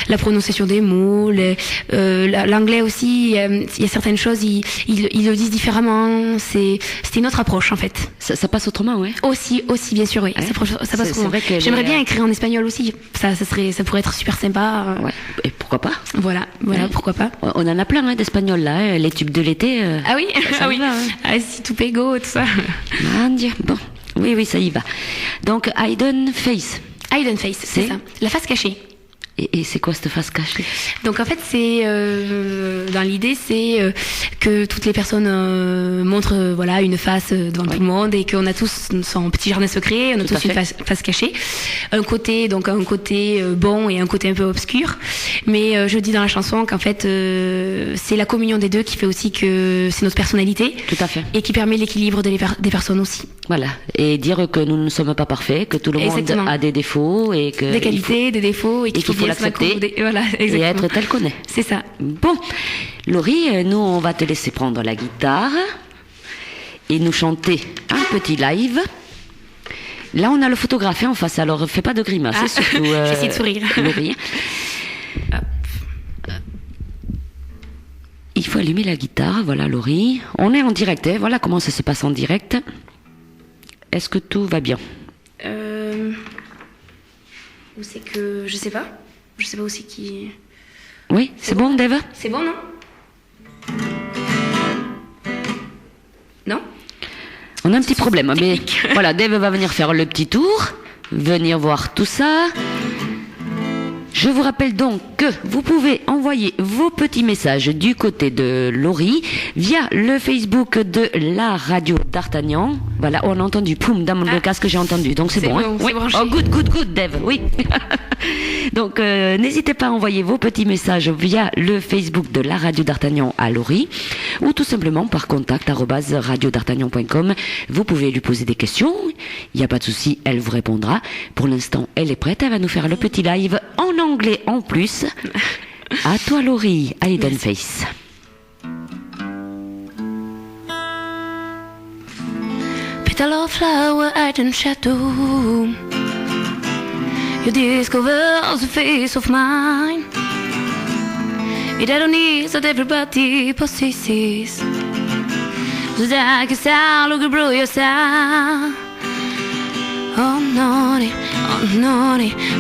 Speaker 6: la prononciation des mots, l'anglais aussi, il y a certaines choses, ils le disent différemment, c'était une autre approche en fait.
Speaker 1: Ça passe autrement, ouais.
Speaker 6: Aussi bien sûr, oui,
Speaker 1: Ouais.
Speaker 6: ça passe
Speaker 1: C'est
Speaker 6: autrement.
Speaker 1: vrai que
Speaker 6: J'aimerais bien écrire en espagnol aussi, ça pourrait être super sympa.
Speaker 1: Ouais. Et pourquoi pas?
Speaker 6: Voilà,
Speaker 1: Ouais.
Speaker 6: pourquoi pas.
Speaker 1: On en a plein d'espagnols là, les tubes de l'été.
Speaker 6: Ah oui,
Speaker 1: ça
Speaker 6: ah oui,
Speaker 1: y va, hein.
Speaker 6: ah, si tout pégo, tout ça.
Speaker 1: Mon Dieu. Bon, oui, ça y va. Donc Hidden Face.
Speaker 6: Hidden face, c'est ça, la face cachée.
Speaker 1: Et c'est quoi cette face cachée?
Speaker 6: Donc en fait, c'est dans l'idée, c'est que toutes les personnes montrent une face devant tout le monde, et qu'on a tous son petit jardin secret, on a
Speaker 1: Tout à
Speaker 6: tous une
Speaker 1: fait.
Speaker 6: face cachée, un côté bon et un côté un peu obscur. Mais je dis dans la chanson qu'en fait, c'est la communion des deux qui fait aussi que c'est notre personnalité,
Speaker 1: Tout à fait.
Speaker 6: et qui permet l'équilibre des personnes aussi.
Speaker 1: Voilà. Et dire que nous ne sommes pas parfaits, que tout le
Speaker 6: Exactement.
Speaker 1: monde a des défauts et que
Speaker 6: Des qualités, des défauts, et qu'il faut bien
Speaker 1: l'accepter
Speaker 6: s'accommoder. Voilà,
Speaker 1: et
Speaker 6: exactement.
Speaker 1: être tel qu'on est.
Speaker 6: C'est ça.
Speaker 1: Bon, Laurie, nous on va te laisser prendre la guitare et nous chanter un petit live. Là on a le photographe en face, alors fais pas de grimace,
Speaker 6: Ah,
Speaker 1: surtout
Speaker 6: j'essaie de sourire.
Speaker 1: Laurie. Il faut allumer la guitare, voilà Laurie. On est en direct, hein, voilà comment ça se passe en direct. Est-ce que tout va bien?
Speaker 6: Où c'est que... Je sais pas où c'est qui...
Speaker 1: Oui, c'est bon Dave?
Speaker 6: C'est bon, non? Non?
Speaker 1: On a un petit problème, mais voilà, Dave va venir faire le petit tour, venir voir tout ça. Je vous rappelle donc que vous pouvez envoyer vos petits messages du côté de Laurie via le Facebook de la radio d'Artagnan. Voilà, on a entendu, poum, dans le casque, j'ai entendu, donc c'est bon.
Speaker 6: c'est
Speaker 1: Oui.
Speaker 6: branché.
Speaker 1: Oh, good, Dave, oui. Donc, n'hésitez pas à envoyer vos petits messages via le Facebook de la radio d'Artagnan à Laurie, ou tout simplement par contact @radiodartagnan.com. Vous pouvez lui poser des questions, il n'y a pas de souci, elle vous répondra. Pour l'instant, elle est prête, elle va nous faire le petit live en anglais en plus. À toi Laurie, à Eden Face.
Speaker 8: Petal of flower, hidden shadow. You discover the face of mine. It ironies that everybody possesses. The darkest hour, look bro yourself. Oh naughty,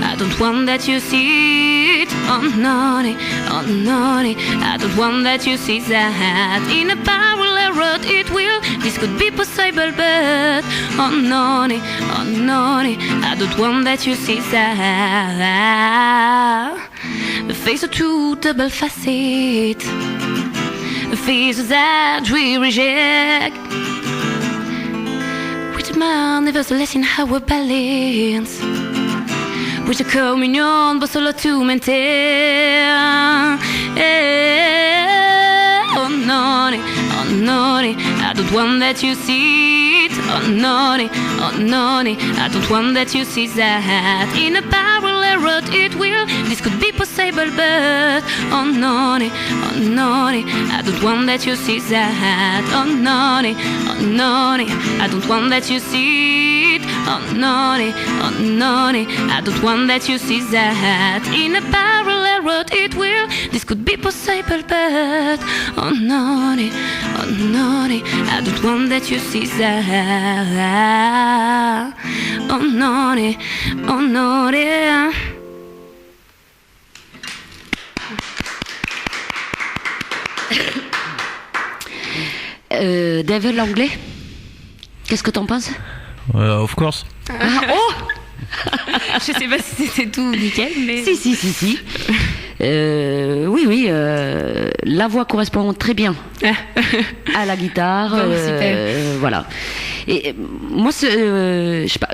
Speaker 8: I don't want that you see it. Oh naughty, I don't want that you see that. In a parallel road it will, this could be possible, but oh naughty, I don't want that you see that. The face of two double facets, the face that we reject. Which man nevertheless in our balance, which a communion but solo to maintain. Oh naughty, I don't want that you see it. Oh naughty, I don't want that you see that. In a parallel road it will, this could be possible, but oh naughty, I don't want that you see that. Oh naughty, I don't want that you see it. Oh naughty, I don't want that you see that. In a parallel road it will, this could be possible, but oh naughty, I don't want that you see that. Oh naughty,
Speaker 1: Dave, l'anglais, qu'est-ce que t'en penses?
Speaker 9: Of course.
Speaker 1: Oh
Speaker 6: Je sais pas si c'était tout nickel, mais...
Speaker 1: Si. Oui, la voix correspond très bien à la guitare.
Speaker 6: Bon, super.
Speaker 1: Voilà. Et moi, je sais pas,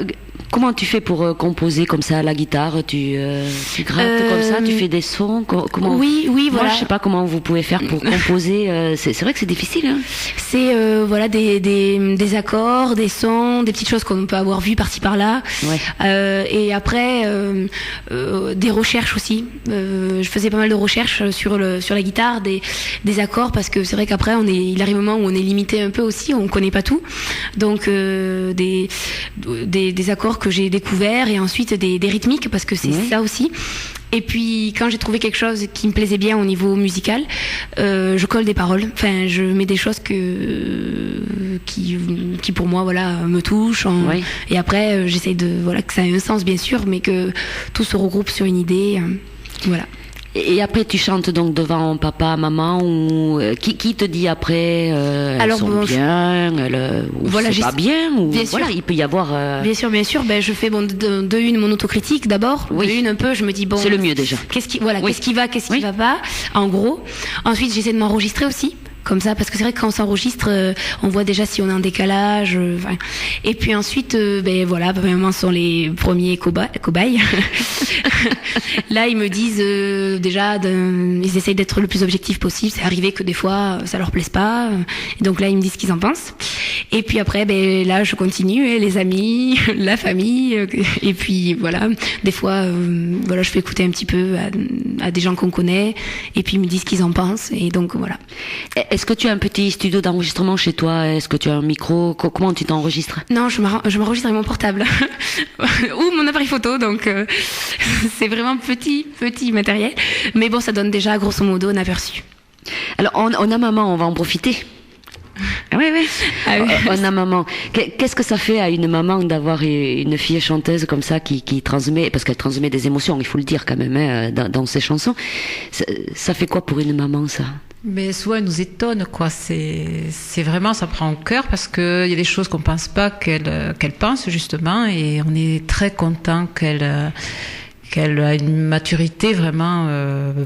Speaker 1: comment tu fais pour composer comme ça à la guitare? Tu grattes comme ça, tu fais des sons? Comment?
Speaker 6: Oui,
Speaker 1: Moi,
Speaker 6: voilà.
Speaker 1: je sais pas comment vous pouvez faire pour composer. C'est vrai que c'est difficile. Hein.
Speaker 6: C'est voilà des accords, des sons, des petites choses qu'on peut avoir vues par-ci par-là.
Speaker 1: Ouais.
Speaker 6: Et après des recherches aussi. Je faisais pas mal de recherches sur la guitare, des accords, parce que c'est vrai qu'après il arrive un moment où on est limité un peu aussi, on connaît pas tout. Donc des accords que j'ai découverts, et ensuite des rythmiques, parce que c'est ça aussi. Et puis quand j'ai trouvé quelque chose qui me plaisait bien au niveau musical, je colle des paroles. Enfin, je mets des choses qui pour moi me touchent. Et après, j'essaye de que ça ait un sens bien sûr, mais que tout se regroupe sur une idée. Voilà.
Speaker 1: Et après, tu chantes donc devant papa, maman, ou qui te dit après
Speaker 6: Alors,
Speaker 1: elles sont bien, ou
Speaker 6: voilà,
Speaker 1: c'est pas bien, ou
Speaker 6: bien
Speaker 1: voilà,
Speaker 6: sûr.
Speaker 1: il peut y avoir.
Speaker 6: Bien sûr. Je fais de une mon autocritique d'abord.
Speaker 1: Oui.
Speaker 6: De une un peu, je me dis bon.
Speaker 1: C'est le mieux déjà.
Speaker 6: Qu'est-ce qui va, qu'est-ce qui va pas, en gros. Ensuite, j'essaie de m'enregistrer aussi. Comme ça, parce que c'est vrai que quand on s'enregistre, on voit déjà si on est en décalage. Et puis ensuite, vraiment sont les premiers cobayes. Là, ils me disent ils essayent d'être le plus objectif possible. C'est arrivé que des fois, ça leur plaise pas. Et donc là, ils me disent ce qu'ils en pensent. Et puis après, là, je continue, les amis, la famille. Et puis voilà, des fois, je fais écouter un petit peu à des gens qu'on connaît. Et puis ils me disent ce qu'ils en pensent. Et donc voilà.
Speaker 1: Est-ce que tu as un petit studio d'enregistrement chez toi? Est-ce que tu as un micro? Comment tu t'enregistres?
Speaker 6: Non, je m'enregistre avec mon portable ou mon appareil photo, donc c'est vraiment petit matériel. Mais bon, ça donne déjà grosso modo un aperçu.
Speaker 1: Alors, on a maman, on va en profiter. Oui.
Speaker 6: Ah oui.
Speaker 1: On a maman. Qu'est-ce que ça fait à une maman d'avoir une fille chanteuse comme ça qui transmet, parce qu'elle transmet des émotions, il faut le dire quand même, dans ses chansons. Ça fait quoi pour une maman, ça?
Speaker 10: Mais souvent, elle nous étonne, quoi. C'est vraiment, ça prend au cœur, parce qu'il y a des choses qu'on pense pas qu'elle pense, justement, et on est très content qu'elle qu'elle a une maturité vraiment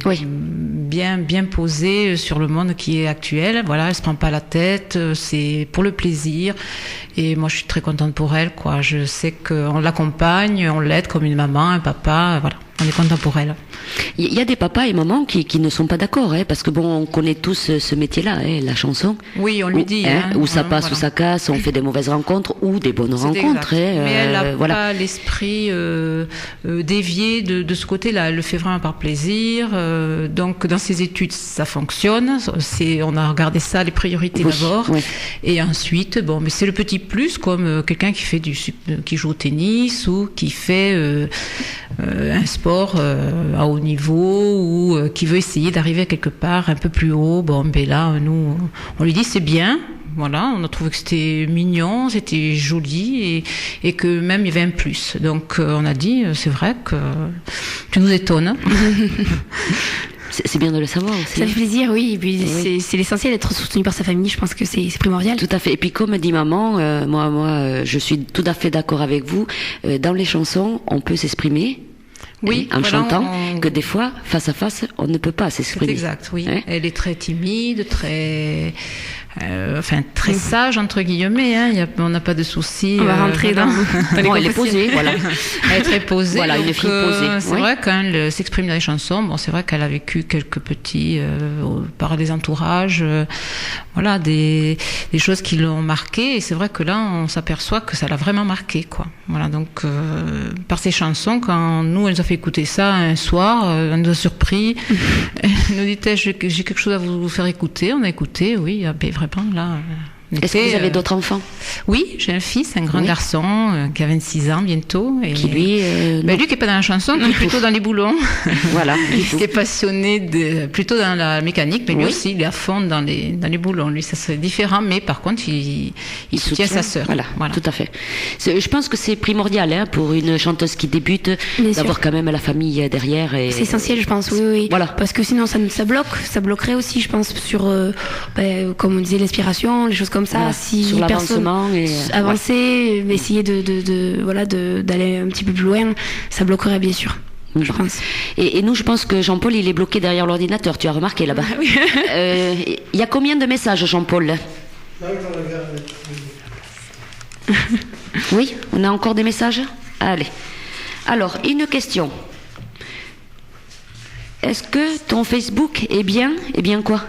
Speaker 10: bien posée sur le monde qui est actuel. Voilà, elle se prend pas la tête, c'est pour le plaisir. Et moi, je suis très contente pour elle, quoi. Je sais qu'on l'accompagne, on l'aide comme une maman, un papa, voilà. On est content pour elle.
Speaker 1: Il y a des papas et mamans qui ne sont pas d'accord, parce que on connaît tous ce métier-là, la chanson.
Speaker 10: Oui, on lui dit.
Speaker 1: Où ça passe, où ça casse, on fait des mauvaises rencontres ou des bonnes rencontres.
Speaker 10: Mais elle n'a pas l'esprit dévié de ce côté-là. Elle le fait vraiment par plaisir. Donc, dans ses études, ça fonctionne. On a regardé ça, les priorités d'abord. Oui. Et ensuite, mais c'est le petit plus, comme quelqu'un qui joue au tennis ou qui fait un sport à haut niveau ou qui veut essayer d'arriver quelque part un peu plus haut. Là, nous, on lui dit c'est bien. Voilà, on a trouvé que c'était mignon, c'était joli et que même il y avait un plus. Donc on a dit, c'est vrai que tu nous étonnes.
Speaker 1: C'est bien de le savoir aussi.
Speaker 6: Ça fait plaisir, oui. Et puis c'est l'essentiel d'être soutenu par sa famille. Je pense que c'est primordial.
Speaker 1: Tout à fait. Et puis comme dit maman, moi, je suis tout à fait d'accord avec vous. Dans les chansons, on peut s'exprimer.
Speaker 10: Oui,
Speaker 1: en chantant, que des fois, face à face, on ne peut pas s'exprimer.
Speaker 10: C'est exact, oui. Elle est très timide, très sage, entre guillemets. On n'a pas de soucis.
Speaker 6: On va rentrer dans les
Speaker 1: elle est posée, voilà.
Speaker 10: Elle est très posée.
Speaker 1: Voilà, une fille posée.
Speaker 10: C'est vrai, quand elle s'exprime dans les chansons, c'est vrai qu'elle a vécu quelques petits, par des entourages, des choses qui l'ont marquée. Et c'est vrai que là, on s'aperçoit que ça l'a vraiment marquée, quoi. Voilà, donc, par ces chansons, quand nous, elle nous a fait écouter ça un soir, elle nous a surpris. Elle nous dit, j'ai quelque chose à vous faire écouter. On a écouté, oui, vraiment, là.
Speaker 1: Est-ce que vous avez d'autres enfants?
Speaker 10: Oui, j'ai un fils, un grand garçon qui a 26 ans bientôt. Et
Speaker 1: qui lui...
Speaker 10: lui qui n'est pas dans la chanson, qui est plutôt dans les boulons.
Speaker 1: Voilà.
Speaker 10: Il est passionné plutôt dans la mécanique, mais lui aussi, il est à fond dans les boulons. Lui, ça c'est différent, mais par contre, il soutient sa sœur.
Speaker 1: Voilà, tout à fait. Je pense que c'est primordial pour une chanteuse qui débute d'avoir quand même la famille derrière.
Speaker 6: C'est essentiel, je pense, oui.
Speaker 1: Voilà.
Speaker 6: Parce que sinon, ça bloque. Ça bloquerait aussi, je pense, sur, comme on disait, l'inspiration, les choses comme ça. Voilà. Si
Speaker 1: sur l'avancement et
Speaker 6: avancer, essayer d'aller un petit peu plus loin, ça bloquerait bien sûr. Je pense.
Speaker 1: Et nous, je pense que Jean-Paul, il est bloqué derrière l'ordinateur. Tu as remarqué là-bas.
Speaker 6: Oui.
Speaker 1: Il y a combien de messages, Jean-Paul? Oui, on a encore des messages? Allez. Alors, une question. Est-ce que ton Facebook est bien? Eh bien quoi?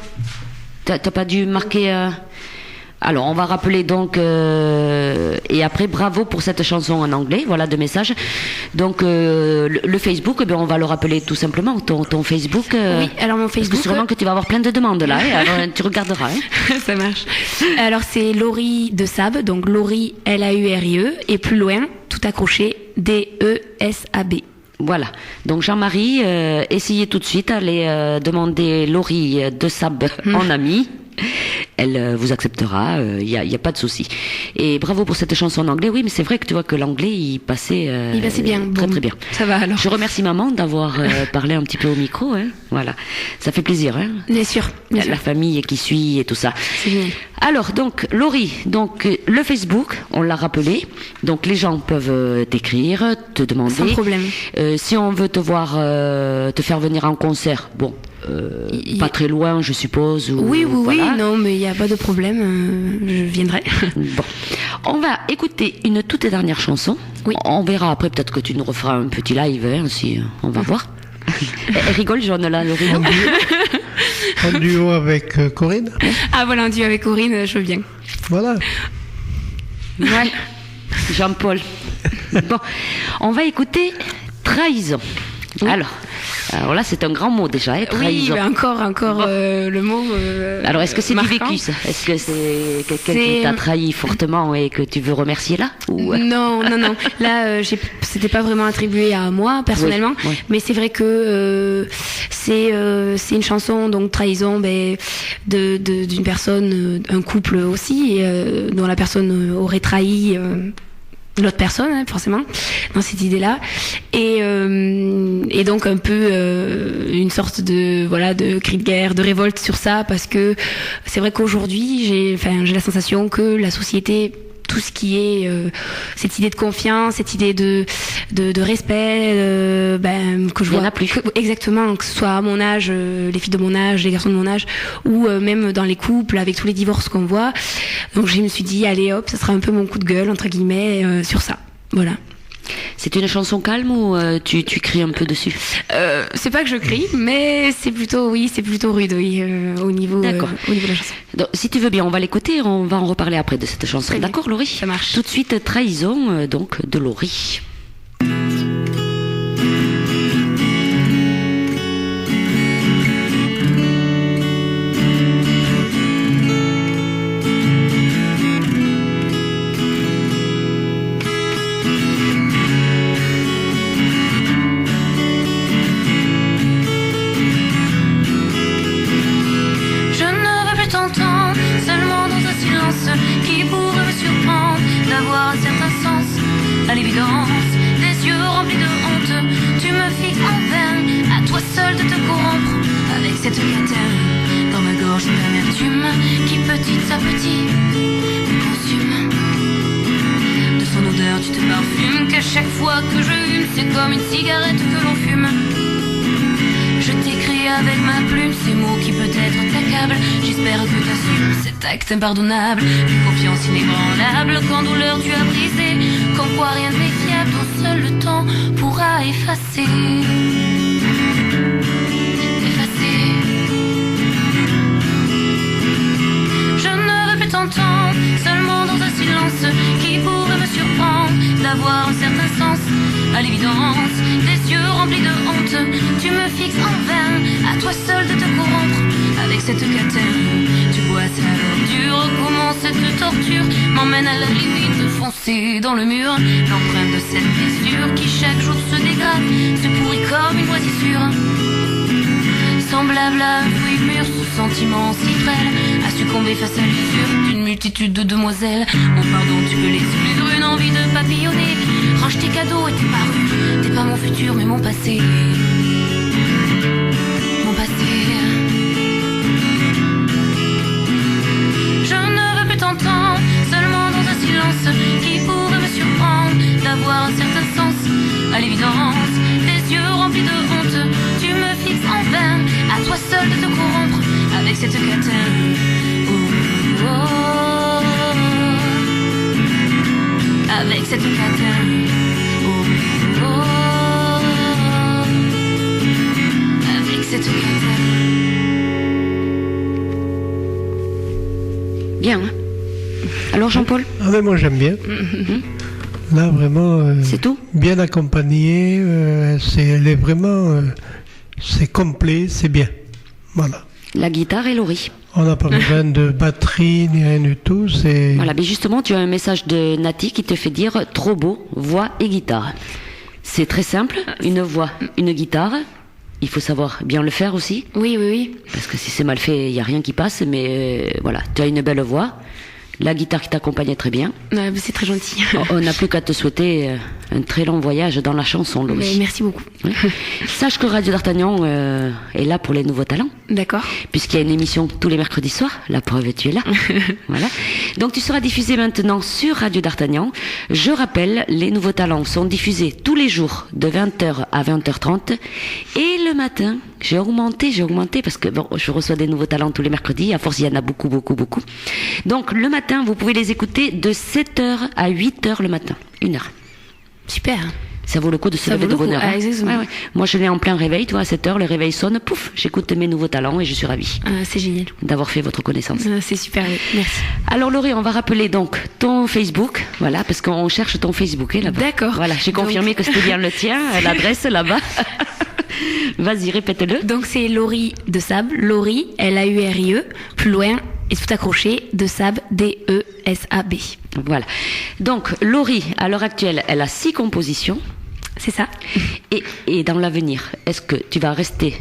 Speaker 1: T'as pas dû marquer... Alors, on va rappeler donc, et après, bravo pour cette chanson en anglais, voilà, de messages. Donc, le Facebook, on va le rappeler tout simplement, ton Facebook.
Speaker 6: Oui, alors mon Facebook.
Speaker 1: Parce que sûrement que tu vas avoir plein de demandes là, alors tu regarderas.
Speaker 6: Ça marche. Alors, c'est Laurie de Sab, donc Laurie, Laurie, et plus loin, tout accroché, DESAB.
Speaker 1: Voilà. Donc Jean-Marie, essayez tout de suite, allez demander Laurie de Sab en ami. Elle vous acceptera, il y a pas de souci. Et bravo pour cette chanson en anglais. Oui, mais c'est vrai que tu vois que l'anglais il passait
Speaker 6: bien,
Speaker 1: très bien.
Speaker 6: Ça va alors.
Speaker 1: Je remercie maman d'avoir parlé un petit peu au micro. Voilà, ça fait plaisir.
Speaker 6: Bien sûr.
Speaker 1: La famille qui suit et tout ça.
Speaker 6: C'est bien.
Speaker 1: Alors donc Laurie, donc le Facebook, on l'a rappelé. Donc les gens peuvent t'écrire, te demander.
Speaker 6: Sans problème.
Speaker 1: Si on veut te voir, te faire venir en concert, bon. Pas très loin, je suppose.
Speaker 6: Oui, non, mais il n'y a pas de problème, je viendrai.
Speaker 1: Bon, on va écouter une toute dernière chanson.
Speaker 6: Oui.
Speaker 1: On verra après, peut-être que tu nous referas un petit live, si on va voir. Elle rigole, Jeanne, là, Laurie.
Speaker 5: Un duo avec Corinne.
Speaker 6: Ah voilà, un duo avec Corinne, je veux bien.
Speaker 5: Voilà.
Speaker 1: Ouais. Jean-Paul. Bon, on va écouter Trahison. Oui. Alors là, c'est un grand mot déjà, trahison.
Speaker 6: Oui, mais encore bon. Le mot.
Speaker 1: Alors, est-ce que c'est
Speaker 6: marquant.
Speaker 1: Du vécu, ça? Est-ce que c'est quelqu'un qui t'a trahi fortement et que tu veux remercier là ou...
Speaker 6: Non. Là, c'était pas vraiment attribué à moi personnellement, oui. Mais c'est vrai que c'est une chanson, donc trahison, d'une personne, un couple aussi, dont la personne aurait trahi. L'autre personne, forcément, dans cette idée-là, et donc un peu une sorte de cri de guerre, de révolte sur ça, parce que c'est vrai qu'aujourd'hui j'ai la sensation que la société tout ce qui est cette idée de confiance, cette idée de respect, que je
Speaker 1: Il y en
Speaker 6: vois
Speaker 1: a plus.
Speaker 6: exactement, que ce soit à mon âge, les filles de mon âge, les garçons de mon âge, ou même dans les couples avec tous les divorces qu'on voit. Donc je me suis dit allez hop, ça sera un peu mon coup de gueule entre guillemets sur ça. Voilà.
Speaker 1: C'est une chanson calme ou tu cries un peu dessus?
Speaker 6: C'est pas que je crie, mais c'est plutôt rude, oui, au niveau de la chanson.
Speaker 1: Donc, si tu veux bien, on va l'écouter, on va en reparler après de cette chanson.
Speaker 6: Très bien.
Speaker 1: D'accord, Laurie?
Speaker 6: Ça marche.
Speaker 1: Tout de suite, Trahison, donc, de Laurie.
Speaker 8: Qui pourrait me surprendre d'avoir un certain sens à l'évidence, des yeux remplis de honte. Tu me fixes en vain, à toi seul de te corrompre avec cette catène dans ma gorge d'amertume qui petit à petit me consume. De son odeur tu te parfumes, qu'à chaque fois que je hume, c'est comme une cigarette que l'on fume. Je t'écris avec ma plume ces mots qui peut-être t'accablent. J'espère que t'assumes cet acte impardonnable, une confiance inébranlable qu'en douleur tu as brisé. Comme quoi rien n'est fiable, dont seul le temps pourra effacer. Effacer. Je ne veux plus t'entendre, seulement dans un silence qui pourrait me surprendre d'avoir un certain sens à l'évidence, des yeux remplis de honte. Tu me fixes en vain, à toi seul de te corrompre avec cette catène. Tu boites alors dur, comment cette torture m'emmène à la limite de foncer dans le mur. L'empreinte de cette blessure qui chaque jour se dégrade, se pourrit comme une moisissure. Semblable à un fruit mûr, ce sentiment si frêle a succombé face à l'usure d'une multitude de demoiselles. Mon pardon, tu peux l'exclure, une envie de papillonner. Range tes cadeaux et tes parures, t'es pas mon futur mais mon passé. Mon passé. Je ne veux plus t'entendre, seulement dans un silence qui pourrait me surprendre d'avoir un certain sens à l'évidence, des yeux remplis de honte. Tu me fixes en vain, à toi seul de te corrompre avec cette catène. Oh, oh, avec cette catène. Oh, oh, avec cette catène.
Speaker 1: Bien, hein? Alors, Jean-Paul?
Speaker 5: Ah mais moi j'aime bien. Là vraiment,
Speaker 1: c'est tout?
Speaker 5: Bien accompagné, elle est vraiment, c'est complet, c'est bien. Voilà.
Speaker 1: La guitare et Laurie.
Speaker 5: On n'a pas besoin de batterie ni rien du tout. C'est...
Speaker 1: Voilà, mais justement, tu as un message de Nati qui te fait dire trop beau, voix et guitare. C'est très simple, une voix, une guitare. Il faut savoir bien le faire aussi.
Speaker 6: Oui, oui, oui.
Speaker 1: Parce que si c'est mal fait, il n'y a rien qui passe. Mais voilà, tu as une belle voix. La guitare qui t'accompagne très bien.
Speaker 6: C'est très gentil.
Speaker 1: On n'a plus qu'à te souhaiter un très long voyage dans la chanson, Laurie.
Speaker 6: Mais merci beaucoup.
Speaker 1: Oui. Sache que Radio d'Artagnan est là pour les nouveaux talents.
Speaker 6: D'accord.
Speaker 1: Puisqu'il y a une émission tous les mercredis soirs. La preuve, tu es là. Voilà. Donc tu seras diffusé maintenant sur Radio d'Artagnan. Je rappelle, les nouveaux talents sont diffusés tous les jours de 20h à 20h30. Et le matin, j'ai augmenté parce que bon, je reçois des nouveaux talents tous les mercredis. À force, il y en a beaucoup. Donc le matin, vous pouvez les écouter de 7h à 8h le matin. 1 heure.
Speaker 6: Super.
Speaker 1: Ça vaut le coup de se lever de bonne heure.
Speaker 6: Ah, exactement.
Speaker 1: Ouais. Moi, je l'ai en plein réveil, toi, à 7h, le réveil sonne, pouf, j'écoute mes nouveaux talents et je suis ravie.
Speaker 6: C'est génial.
Speaker 1: D'avoir fait votre connaissance.
Speaker 6: C'est super, oui. Merci.
Speaker 1: Alors, Laurie, on va rappeler donc ton Facebook, voilà, parce qu'on cherche ton Facebook, là-bas.
Speaker 6: D'accord.
Speaker 1: Voilà, j'ai confirmé que c'était bien le tien, l'adresse là-bas. Vas-y, répète-le.
Speaker 6: Donc, c'est Laurie de Sable, Laurie, Laurie, plus loin, et tout accroché, de Sable, D-E-S-A-B.
Speaker 1: Voilà. Donc, Laurie, à l'heure actuelle, elle a 6 compositions.
Speaker 6: C'est ça.
Speaker 1: Et dans l'avenir, est-ce que tu vas rester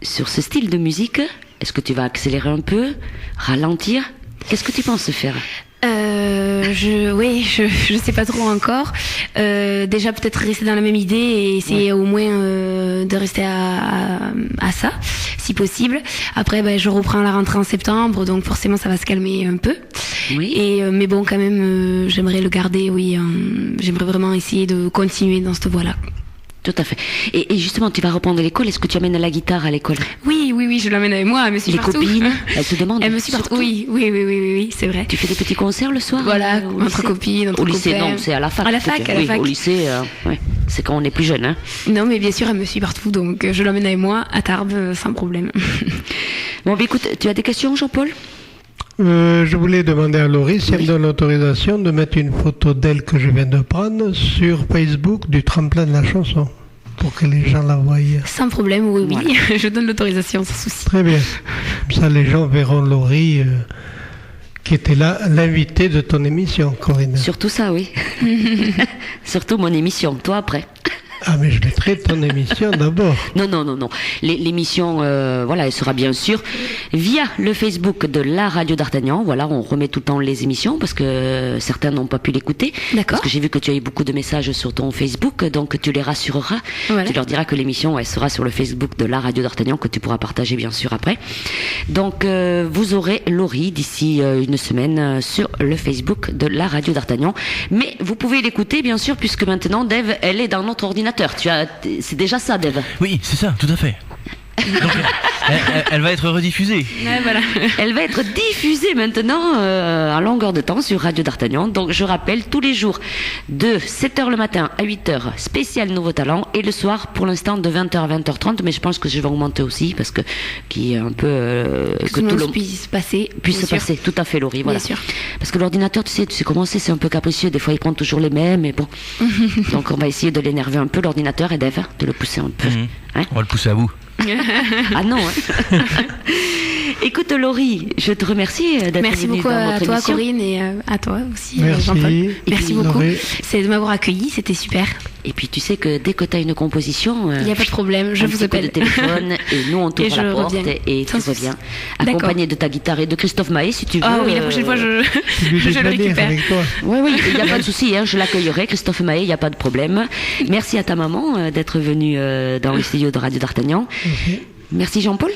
Speaker 1: sur ce style de musique? Est-ce que tu vas accélérer un peu, ralentir? Qu'est-ce que tu penses faire?
Speaker 6: Je sais pas trop encore. Déjà peut-être rester dans la même idée et essayer au moins de rester à ça, si possible. Après, je reprends la rentrée en septembre, donc forcément ça va se calmer un peu.
Speaker 1: Oui.
Speaker 6: Et mais bon, quand même, j'aimerais le garder. Oui, j'aimerais vraiment essayer de continuer dans cette voie-là.
Speaker 1: Tout à fait. Et justement, tu vas reprendre l'école. Est-ce que tu amènes la guitare à l'école?
Speaker 6: Oui, je l'amène avec moi. Elle me suit
Speaker 1: Les
Speaker 6: partout.
Speaker 1: copines, elles te demandent.
Speaker 6: Elle me suit partout. Oui, c'est vrai.
Speaker 1: Tu fais des petits concerts le soir?
Speaker 6: Voilà,
Speaker 1: au
Speaker 6: entre
Speaker 1: lycée?
Speaker 6: copines, entre
Speaker 1: Au lycée,
Speaker 6: copains.
Speaker 1: non, c'est à la fac.
Speaker 6: À la fac, à la
Speaker 1: Oui,
Speaker 6: fac.
Speaker 1: au lycée, ouais. C'est quand on est plus jeune, hein.
Speaker 6: Non, mais bien sûr, elle me suit partout, donc je l'emmène avec moi à Tarbes sans problème.
Speaker 1: Bon, bah, écoute, tu as des questions, Jean-Paul?
Speaker 5: Je voulais demander à Laurie si elle me donne l'autorisation de mettre une photo d'elle que je viens de prendre sur Facebook du tremplin de la chanson, pour que les gens la voient.
Speaker 6: Sans problème, oui. Je donne l'autorisation, sans souci.
Speaker 5: Très bien. Comme ça, les gens verront Laurie, qui était là, l'invité de ton émission, Corinne.
Speaker 1: Surtout ça, oui. Surtout mon émission. Toi, après.
Speaker 5: Ah, mais je mettrai ton émission d'abord.
Speaker 1: Non. L'émission, voilà, elle sera bien sûr via le Facebook de la radio d'Artagnan. Voilà, on remet tout le temps les émissions parce que certains n'ont pas pu l'écouter.
Speaker 6: D'accord.
Speaker 1: Parce que j'ai vu que tu as eu beaucoup de messages sur ton Facebook, donc tu les rassureras.
Speaker 6: Voilà.
Speaker 1: Tu leur diras que l'émission, elle sera sur le Facebook de la radio d'Artagnan, que tu pourras partager bien sûr après. Donc, vous aurez Laurie d'ici une semaine sur le Facebook de la radio d'Artagnan. Mais vous pouvez l'écouter bien sûr puisque maintenant, Dave, elle est dans notre ordinateur. C'est déjà ça, Dave.
Speaker 9: Oui, c'est ça, tout à fait. Donc, elle va être rediffusée.
Speaker 6: Ouais, voilà.
Speaker 1: Elle va être diffusée maintenant à longueur de temps sur Radio d'Artagnan. Donc je rappelle, tous les jours de 7h le matin à 8h, spécial Nouveau Talent. Et le soir, pour l'instant, de 20h à 20h30. Mais je pense que je vais augmenter aussi parce que qui est un peu...
Speaker 6: que tout le monde puisse passer.
Speaker 1: Puisse se
Speaker 6: bien sûr.
Speaker 1: passer, tout à fait, Laurie. Voilà.
Speaker 6: Bien sûr.
Speaker 1: Parce que l'ordinateur, tu sais comment c'est un peu capricieux. Des fois, il prend toujours les mêmes. Mais bon. Donc on va essayer de l'énerver un peu, l'ordinateur, et Dave, de le pousser un peu. Hein?
Speaker 9: On va le pousser à bout.
Speaker 1: Ah non, hein. Écoute Laurie, je te remercie d'être
Speaker 6: Merci
Speaker 1: venue
Speaker 6: beaucoup
Speaker 1: dans
Speaker 6: à
Speaker 1: notre
Speaker 6: toi,
Speaker 1: émission.
Speaker 6: Corinne, et à toi aussi,
Speaker 5: Merci.
Speaker 6: Jean-Paul.
Speaker 5: Et
Speaker 6: Merci
Speaker 5: puis,
Speaker 6: beaucoup.
Speaker 5: Laurie.
Speaker 6: C'est de m'avoir accueilli, c'était super.
Speaker 1: Et puis tu sais que dès que tu as une composition,
Speaker 6: Il n'y a pas de problème, je
Speaker 1: un
Speaker 6: vous
Speaker 1: petit coup
Speaker 6: appelle.
Speaker 1: de téléphone et nous on
Speaker 6: Et
Speaker 1: t'ouvre
Speaker 6: je
Speaker 1: la porte
Speaker 6: reviens.
Speaker 1: et tu
Speaker 6: Sans souci.
Speaker 1: reviens.
Speaker 6: D'accord.
Speaker 1: Accompagné de ta guitare et de Christophe Maé si tu veux.
Speaker 6: Ah oui, la prochaine fois,
Speaker 5: Tu lui
Speaker 6: je
Speaker 5: dis
Speaker 6: le
Speaker 5: de venir
Speaker 6: récupère.
Speaker 5: avec toi.
Speaker 1: Oui, il n'y a pas de souci, hein, je l'accueillerai, Christophe Maé, il n'y a pas de problème. Merci à ta maman d'être venue dans le studio de Radio d'Artagnan. Merci Jean-Paul.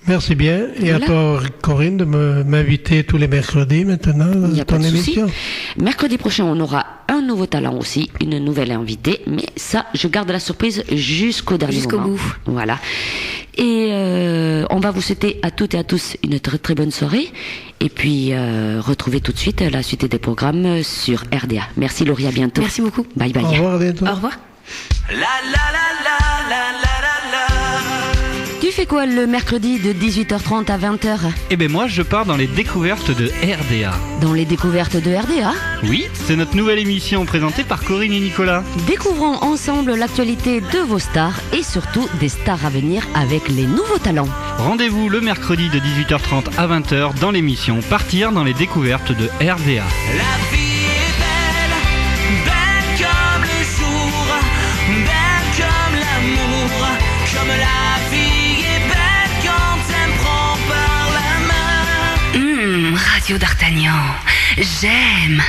Speaker 5: Merci bien. Et
Speaker 1: Voilà.
Speaker 5: à toi, Corinne, de m'inviter tous les mercredis maintenant
Speaker 1: Il n'y
Speaker 5: à
Speaker 1: a pas
Speaker 5: ton
Speaker 1: de souci.
Speaker 5: émission.
Speaker 1: Mercredi prochain, on aura un nouveau talent aussi, une nouvelle invitée. Mais ça, je garde la surprise jusqu'au dernier
Speaker 6: Jusqu'au
Speaker 1: moment.
Speaker 6: bout.
Speaker 1: Voilà. Et on va vous souhaiter à toutes et à tous une très très bonne soirée. Et puis, retrouvez tout de suite la suite des programmes sur RDA. Merci Laurie, à bientôt.
Speaker 6: Merci beaucoup.
Speaker 1: Bye bye.
Speaker 5: Au revoir, à bientôt.
Speaker 6: Au revoir.
Speaker 3: La la la la la la la la.
Speaker 1: Tu fais quoi le mercredi de 18h30 à 20h
Speaker 2: Eh ben moi, je pars dans les découvertes de RDA.
Speaker 1: dans les découvertes de RDA?
Speaker 2: Oui, c'est notre nouvelle émission présentée par Corinne et Nicolas.
Speaker 1: Découvrons ensemble l'actualité de vos stars et surtout des stars à venir avec les nouveaux talents.
Speaker 2: Rendez-vous le mercredi de 18h30 à 20h dans l'émission Partir dans les découvertes de RDA.
Speaker 3: La vie est belle, belle comme le jour, belle comme l'amour, comme la vie est belle quand elle me prend par la main.
Speaker 4: Radio d'Artagnan, j'aime.